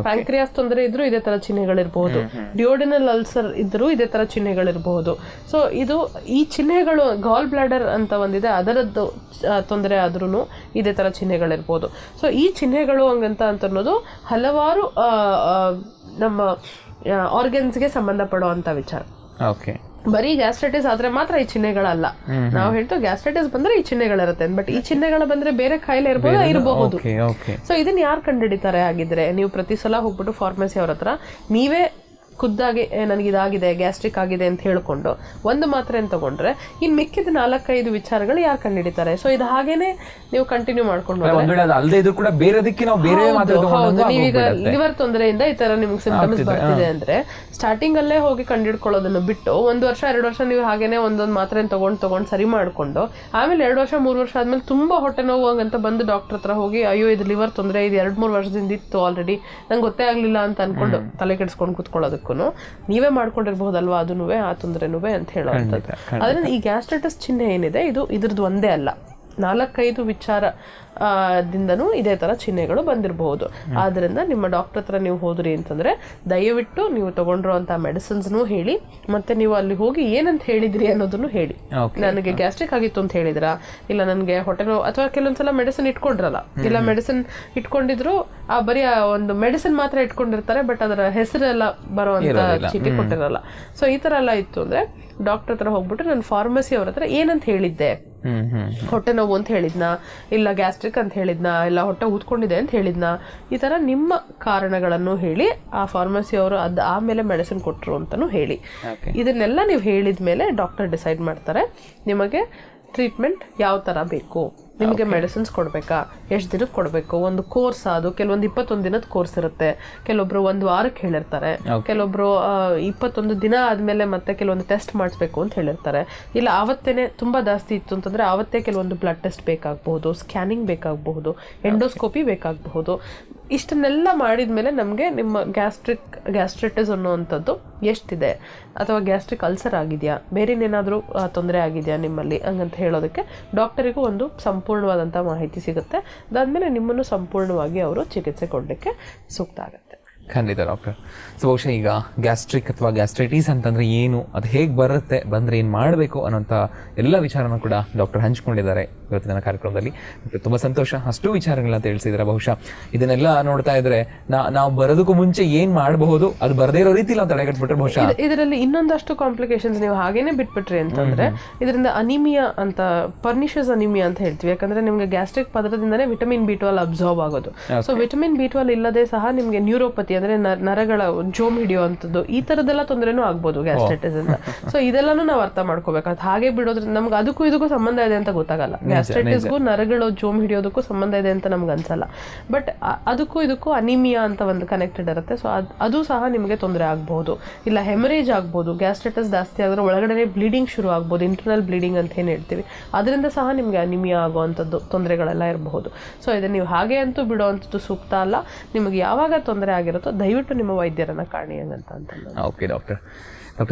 ಪ್ಯಾಂಕ್ರಿಯಾಸ್ ತೊಂದರೆ ಇದ್ರೂ ಇದೇ ತರ ಚಿಹ್ನೆಗಳಿರ್ಬಹುದು, ಡಿಯೋಡಿನಲ್ ಅಲ್ಸರ್ ಇದ್ರೂ ಇದೇ ತರ ಚಿಹ್ನೆಗಳಿರ್ಬಹುದು. ಸೊ ಇದು ಈ ಚಿಹ್ನೆಗಳು ಗಾಲ್ ಬ್ಲಾಡರ್ ಅಂತ ಒಂದಿದೆ, ಅದರದ್ದು ತೊಂದರೆ ಆದ್ರೂ ಇದೇ ತರ ಚಿಹ್ನೆಗಳಿರ್ಬಹುದು. ಸೊ ಈ ಚಿಹ್ನೆಗಳು ಹಂಗಂತ ಅನ್ನೋದು ಹಲವಾರು ನಮ್ಮ ಆರ್ಗನ್ಸ್ಗೆ ಸಂಬಂಧಪಡುವಂತ ವಿಚಾರ. ಬರೀ ಗ್ಯಾಸ್ಟ್ರೈಟಿಸ್ ಆದ್ರೆ ಮಾತ್ರ ಈ ಚಿಹ್ನೆಗಳಲ್ಲ. ನಾವು ಹೇಳ್ತೀವಿ ಗ್ಯಾಸ್ಟ್ರೈಟಿಸ್ ಬಂದ್ರೆ ಈ ಚಿಹ್ನೆಗಳಿರುತ್ತೆ, ಬಟ್ ಈ ಚಿಹ್ನೆಗಳು ಬಂದ್ರೆ ಬೇರೆ ಕಾಯಿಲೆ ಇರಬಹುದು. ಸೊ ಇದನ್ನ ಯಾರು ಕಂಡುಹಿಡಿತಾರೆ? ಆಗಿದ್ರೆ ನೀವು ಪ್ರತಿ ಸಲ ಹೋಗ್ಬಿಟ್ಟು ಫಾರ್ಮಸಿ ಅವ್ರ ಹತ್ರ ನೀವೇ ಖುದ್ದಾಗಿ ನನಗೆ ಇದಾಗಿದೆ ಗ್ಯಾಸ್ಟ್ರಿಕ್ ಆಗಿದೆ ಅಂತ ಹೇಳ್ಕೊಂಡು ಒಂದು ಮಾತ್ರೆ ತಗೊಂಡ್ರೆ ಇನ್ ಮಿಕ್ಕಿದ 4-5 ವಿಚಾರಗಳು ಯಾರು ಕಂಡುಹಿಡಿತಾರೆ? ಸೊ ಇದು ಹಾಗೇನೆ ನೀವು ಕಂಟಿನ್ಯೂ ಮಾಡ್ಕೊಂಡು ನೀವೀಗ ಲಿವರ್ ತೊಂದರೆಯಿಂದ ಈ ತರ ನಿಮ್ಗೆ ಸಿಂಪ್ಟಮ್ಸ್ ಬರ್ತಿದೆ ಅಂದ್ರೆ ಸ್ಟಾರ್ಟಿಂಗ್ ಅಲ್ಲೇ ಹೋಗಿ ಕಂಡುಹಿಡ್ಕೊಳ್ಳೋದನ್ನು ಬಿಟ್ಟು 1 ವರ್ಷ 2 ವರ್ಷ ನೀವು ಹಾಗೇನೆ ಒಂದೊಂದು ಮಾತ್ರೆ ತಗೊಂಡು ಸರಿ ಮಾಡ್ಕೊಂಡು ಆಮೇಲೆ 2 ವರ್ಷ 3 ವರ್ಷ ಆದ್ಮೇಲೆ ತುಂಬಾ ಹೊಟ್ಟೆ ನೋವು ಅಂತ ಬಂದು ಡಾಕ್ಟರ್ ಹತ್ರ ಹೋಗಿ ಅಯ್ಯೋ ಇದು ಲಿವರ್ ತೊಂದರೆ ಇದು 2-3 ವರ್ಷದಿಂದ ಇತ್ತು ಆಲ್ರೆಡಿ ನಂಗೆ ಗೊತ್ತೇ ಆಗ್ಲಿಲ್ಲ ಅಂತ ಅನ್ಕೊಂಡು ತಲೆ ಕೆಡಿಸ್ಕೊಂಡು ಕುತ್ಕೊಳ್ಳೋದಕ್ಕೂ ನೀವೇ ಮಾಡ್ಕೊಂಡಿರ್ಬಹುದಲ್ವಾ ಅದನ್ನೂ ಆ ತೊಂದರೆನೂ ಅಂತ ಹೇಳುವಂಥದ್ದು. ಆದ್ರೆ ಈ ಗ್ಯಾಸ್ಟ್ರೈಟಿಸ್ ಚಿಹ್ನೆ ಏನಿದೆ ಇದು ಇದ್ರದ್ದು ಒಂದೇ ಅಲ್ಲ, 4-5 ವಿಚಾರ ದಿಂದನೂ ಇದೇ ತರ ಚಿಹ್ನೆಗಳು ಬಂದಿರಬಹುದು. ಆದ್ರಿಂದ ನಿಮ್ಮ ಡಾಕ್ಟರ್ ಹತ್ರ ನೀವು ಹೋದ್ರಿ ಅಂತಂದ್ರೆ ದಯವಿಟ್ಟು ನೀವು ತಗೊಂಡಿರುವಂತ ಮೆಡಿಸಿನ್ಸ್ನು ಹೇಳಿ, ಮತ್ತೆ ನೀವು ಅಲ್ಲಿ ಹೋಗಿ ಏನಂತ ಹೇಳಿದ್ರಿ ಅನ್ನೋದನ್ನು ಹೇಳಿ. ನನಗೆ ಗ್ಯಾಸ್ಟ್ರಿಕ್ ಆಗಿತ್ತು ಅಂತ ಹೇಳಿದ್ರಾ, ಇಲ್ಲ ನನಗೆ ಹೊಟ್ಟೆ ನೋವು, ಅಥವಾ ಕೆಲವೊಂದ್ಸಲ ಮೆಡಿಸಿನ್ ಇಟ್ಕೊಂಡ್ರಲ್ಲ, ಇಲ್ಲ ಮೆಡಿಸಿನ್ ಇಟ್ಕೊಂಡಿದ್ರು ಬರೀ ಒಂದು ಮೆಡಿಸಿನ್ ಮಾತ್ರ ಇಟ್ಕೊಂಡಿರ್ತಾರೆ, ಬಟ್ ಅದರ ಹೆಸರೆಲ್ಲ ಬರುವಂತ ಚೀಟಿ ಕೊಟ್ಟಿರಲ್ಲ. ಸೊ ಈ ತರ ಎಲ್ಲ ಇತ್ತು ಅಂದ್ರೆ ಡಾಕ್ಟರ್ ಹತ್ರ ಹೋಗ್ಬಿಟ್ಟು ನಾನು ಫಾರ್ಮಸಿ ಅವ್ರ ಹತ್ರ ಏನಂತ ಹೇಳಿದ್ದೆ, ಹೊಟ್ಟೆ ನೋವು ಅಂತ ಹೇಳಿದ್ನಾ, ಇಲ್ಲ ಗ್ಯಾಸ್ಟ್ರಿಕ್ ಅಂತ ಹೇಳಿದ್ನಾ, ಇಲ್ಲ ಹೊಟ್ಟೆ ಊದ್ಕೊಂಡಿದೆ ಅಂತ ಹೇಳಿದ್ನಾ, ಈ ತರ ನಿಮ್ಮ ಕಾರಣಗಳನ್ನು ಹೇಳಿ ಆ ಫಾರ್ಮಸಿ ಅವರು ಆಮೇಲೆ ಮೆಡಿಸಿನ್ ಕೊಟ್ರು ಅಂತಾನು ಹೇಳಿ. ಇದನ್ನೆಲ್ಲ ನೀವು ಹೇಳಿದ್ಮೇಲೆ ಡಾಕ್ಟರ್ ಡಿಸೈಡ್ ಮಾಡ್ತಾರೆ ನಿಮಗೆ ಟ್ರೀಟ್ಮೆಂಟ್ ಯಾವ ತರ ಬೇಕು, ನಿಮಗೆ ಮೆಡಿಸಿನ್ಸ್ ಕೊಡ್ಬೇಕಾ, ಎಷ್ಟು ದಿನಕ್ಕೆ ಕೊಡ್ಬೇಕು, ಒಂದು ಕೋರ್ಸ್ ಅದು ಕೆಲವೊಂದು 21 ದಿನದ ಕೋರ್ಸ್ ಇರುತ್ತೆ, ಕೆಲವೊಬ್ರು 1 ವಾರಕ್ಕೆ ಹೇಳಿರ್ತಾರೆ, ಕೆಲವೊಬ್ರು 21 ದಿನ ಆದ್ಮೇಲೆ ಮತ್ತೆ ಕೆಲವೊಂದು ಟೆಸ್ಟ್ ಮಾಡಿಸ್ಬೇಕು ಅಂತ ಹೇಳಿರ್ತಾರೆ, ಇಲ್ಲ ಆವತ್ತೇನೆ ತುಂಬಾ ಜಾಸ್ತಿ ಇತ್ತು ಅಂತಂದ್ರೆ ಆವತ್ತೇ ಕೆಲವೊಂದು ಬ್ಲಡ್ ಟೆಸ್ಟ್ ಬೇಕಾಗಬಹುದು, ಸ್ಕ್ಯಾನಿಂಗ್ ಬೇಕಾಗಬಹುದು, ಎಂಡೋಸ್ಕೋಪಿ ಬೇಕಾಗಬಹುದು. ಇಷ್ಟನ್ನೆಲ್ಲ ಮಾಡಿದ್ಮೇಲೆ ನಮಗೆ ನಿಮ್ಮ ಗ್ಯಾಸ್ಟ್ರೈಟಿಸ್ ಅನ್ನುವಂಥದ್ದು ಎಷ್ಟಿದೆ, ಅಥವಾ ಗ್ಯಾಸ್ಟ್ರಿಕ್ ಅಲ್ಸರ್ ಆಗಿದೆಯಾ, ಬೇರೆನೇನಾದರೂ ತೊಂದರೆ ಆಗಿದೆಯಾ ನಿಮ್ಮಲ್ಲಿ ಹಂಗಂತ ಹೇಳೋದಕ್ಕೆ ಡಾಕ್ಟರಿಗೂ ಒಂದು ಸಂಪೂರ್ಣವಾದಂಥ ಮಾಹಿತಿ ಸಿಗುತ್ತೆ. ಅದಾದ್ಮೇಲೆ ನಿಮ್ಮನ್ನು ಸಂಪೂರ್ಣವಾಗಿ ಅವರು ಚಿಕಿತ್ಸೆ ಕೊಡಲಿಕ್ಕೆ ಸೂಕ್ತ ಆಗುತ್ತೆ. ಖಂಡಿತ ಡಾಕ್ಟರ್. ಸೊ ಬಹುಶಃ ಈಗ ಗ್ಯಾಸ್ಟ್ರಿಕ್ ಅಥವಾ ಗ್ಯಾಸ್ಟ್ರೈಟಿಸ್ ಅಂತಂದ್ರೆ ಏನು, ಅದು ಹೇಗೆ ಬರುತ್ತೆ, ಬಂದ್ರೆ ಏನು ಮಾಡಬೇಕು ಅನ್ನೋಂಥ ಎಲ್ಲ ವಿಚಾರನೂ ಕೂಡ ಡಾಕ್ಟರ್ ಹಂಚ್ಕೊಂಡಿದ್ದಾರೆ ಇವತ್ತಿನ ಕಾರ್ಯಕ್ರಮದಲ್ಲಿ. ತುಂಬ ಸಂತೋಷ, ಅಷ್ಟು ವಿಚಾರಗಳನ್ನ ತಿಳಿಸಿದ್ರೆ. ಬಹುಶಃ ಇದನ್ನೆಲ್ಲ ನೋಡ್ತಾ ಇದ್ರೆ ನಾವು ಬರೋದಕ್ಕೂ ಮುಂಚೆ ಏನ್ ಮಾಡಬಹುದು, ಅದು ಬರದೇ ಇರೋ ರೀತಿ ನಾವು ತಡೆಗಟ್ಬಿಟ್ರೆ ಬಹುಶಃ ಇದರಲ್ಲಿ ಇನ್ನೊಂದಷ್ಟು ಕಾಂಪ್ಲಿಕೇಶನ್ಸ್ ನೀವು ಹಾಗೇನೆ ಬಿಟ್ಬಿಟ್ರಿ ಅಂತಂದ್ರೆ ಇದರಿಂದ ಅನಿಮಿಯಾ ಅಂತ, ಪರ್ನಿಷಿಯಸ್ ಅನಿಮಿಯಾ ಅಂತ ಹೇಳ್ತೀವಿ. ಯಾಕಂದ್ರೆ ನಿಮ್ಗೆ ಗ್ಯಾಸ್ಟ್ರಿಕ್ ಪದರದಿಂದನೇ ವಿಟಮಿನ್ B12 ಅಬ್ಸಾರ್ಬ್ ಆಗೋದು. ಸೊ ವಿಟಮಿನ್ B12 ಇಲ್ಲದೆ ಸಹ ನಿಮ್ಗೆ ನ್ಯೂರೋಪತಿ ಅಂದ್ರೆ ನರಗಳ ಜೋಮ್ ಹಿಡಿಯುವಂಥದ್ದು, ಈ ತರದೆಲ್ಲ ತೊಂದರೆನೂ ಆಗ್ಬೋದು ಗ್ಯಾಸ್ಟ್ರೈಟಿಸ್ ಇಂದ. ಸೊ ಇದೆಲ್ಲಾನು ನಾವು ಅರ್ಥ ಮಾಡ್ಕೋಬೇಕು. ಹಾಗೆ ಬಿಡೋದ್ರಿಂದ ನಮ್ಗೆ ಅದಕ್ಕೂ ಇದಕ್ಕೂ ಸಂಬಂಧ ಇದೆ ಅಂತ ಗೊತ್ತಾಗಲ್ಲ. ಗ್ಯಾಸ್ಟ್ರೈಟಿಸ್ಗೂ ನರಗಳು ಜೋಮ್ ಹಿಡಿಯೋದಕ್ಕೂ ಸಂಬಂಧ ಇದೆ ಅಂತ ನಮ್ಗೆ ಅನ್ಸಲ್ಲ, ಬಟ್ ಅದಕ್ಕೂ ಇದಕ್ಕೂ ಅನಿಮಿಯಾ ಅಂತ ಒಂದು ಕನೆಕ್ಟೆಡ್ ಇರುತ್ತೆ. ಸೊ ಅದು ಸಹ ನಿಮಗೆ ತೊಂದರೆ ಆಗ್ಬಹುದು, ಇಲ್ಲ ಹೆಮರೇಜ್ ಆಗ್ಬೋದು. ಗ್ಯಾಸ್ಟ್ರೈಟಿಸ್ ಜಾಸ್ತಿ ಆದ್ರೆ ಒಳಗಡೆ ಬ್ಲೀಡಿಂಗ್ ಶುರು ಆಗ್ಬೋದು, ಇಂಟರ್ನಲ್ ಬ್ಲೀಡಿಂಗ್ ಅಂತ ಏನ್ ಹೇಳ್ತೀವಿ, ಅದರಿಂದ ಸಹ ನಿಮ್ಗೆ ಅನಿಮಿಯಾ ಆಗುವಂಥದ್ದು ತೊಂದರೆಗಳೆಲ್ಲ ಇರಬಹುದು. ಸೊ ಇದನ್ನ ನೀವು ಹಾಗೆ ಅಂತೂ ಬಿಡುವಂಥದ್ದು ಸೂಕ್ತ ಅಲ್ಲ. ನಿಮಗೆ ಯಾವಾಗ ತೊಂದರೆ ಆಗಿರುತ್ತೋ ದಯವಿಟ್ಟು ನಿಮ್ಮ ವೈದ್ಯರನ್ನ ಕಾಣಿ ಅಂತ. ಓಕೆ ಡಾಕ್ಟರ್,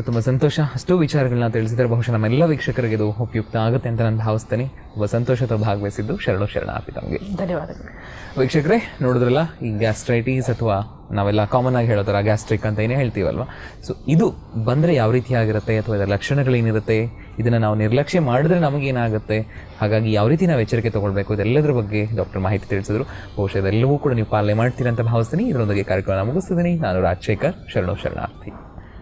ತುಂಬ ಸಂತೋಷ, ಅಷ್ಟು ವಿಚಾರಗಳನ್ನ ತಿಳಿಸಿದರೆ ಬಹುಶಃ ನಮ್ಮೆಲ್ಲ ವೀಕ್ಷಕರಿಗೆ ಇದು ಉಪಯುಕ್ತ ಆಗುತ್ತೆ ಅಂತ ನಾನು ಭಾವಿಸ್ತೇನೆ. ತುಂಬ ಸಂತೋಷದ ಭಾಗವಹಿಸಿದ್ದು ಶರಣಾರ್ಥಿ ತಮಗೆ. ಧನ್ಯವಾದಗಳು. ವೀಕ್ಷಕರೇ, ನೋಡಿದ್ರಲ್ಲ, ಈ ಗ್ಯಾಸ್ಟ್ರೈಟಿಸ್ ಅಥವಾ ನಾವೆಲ್ಲ ಕಾಮನ್ ಆಗಿ ಹೇಳೋ ಥರ ಗ್ಯಾಸ್ಟ್ರಿಕ್ ಅಂತ ಏನೇ ಹೇಳ್ತೀವಲ್ವ, ಸೊ ಇದು ಬಂದರೆ ಯಾವ ರೀತಿ ಆಗಿರುತ್ತೆ ಅಥವಾ ಇದರ ಲಕ್ಷಣಗಳೇನಿರುತ್ತೆ, ಇದನ್ನು ನಾವು ನಿರ್ಲಕ್ಷ್ಯ ಮಾಡಿದ್ರೆ ನಮಗೇನಾಗುತ್ತೆ, ಹಾಗಾಗಿ ಯಾವ ರೀತಿ ನಾವು ಎಚ್ಚರಿಕೆ ತೊಗೊಳ್ಬೇಕು, ಇದೆಲ್ಲದರ ಬಗ್ಗೆ ಡಾಕ್ಟರ್ ಮಾಹಿತಿ ತಿಳಿಸಿದ್ರು. ಬಹುಶಃ ಇದೆಲ್ಲವೂ ಕೂಡ ನೀವು ಪಾಲನೆ ಮಾಡ್ತೀರಾ ಅಂತ ಭಾವಿಸ್ತೀನಿ. ಇದರೊಂದಿಗೆ ಕಾರ್ಯಕ್ರಮ ಮುಗಿಸ್ತಿದ್ದೀನಿ. ನಾನು ರಾಜಶೇಖರ್, ಶರಣಾರ್ಥಿ.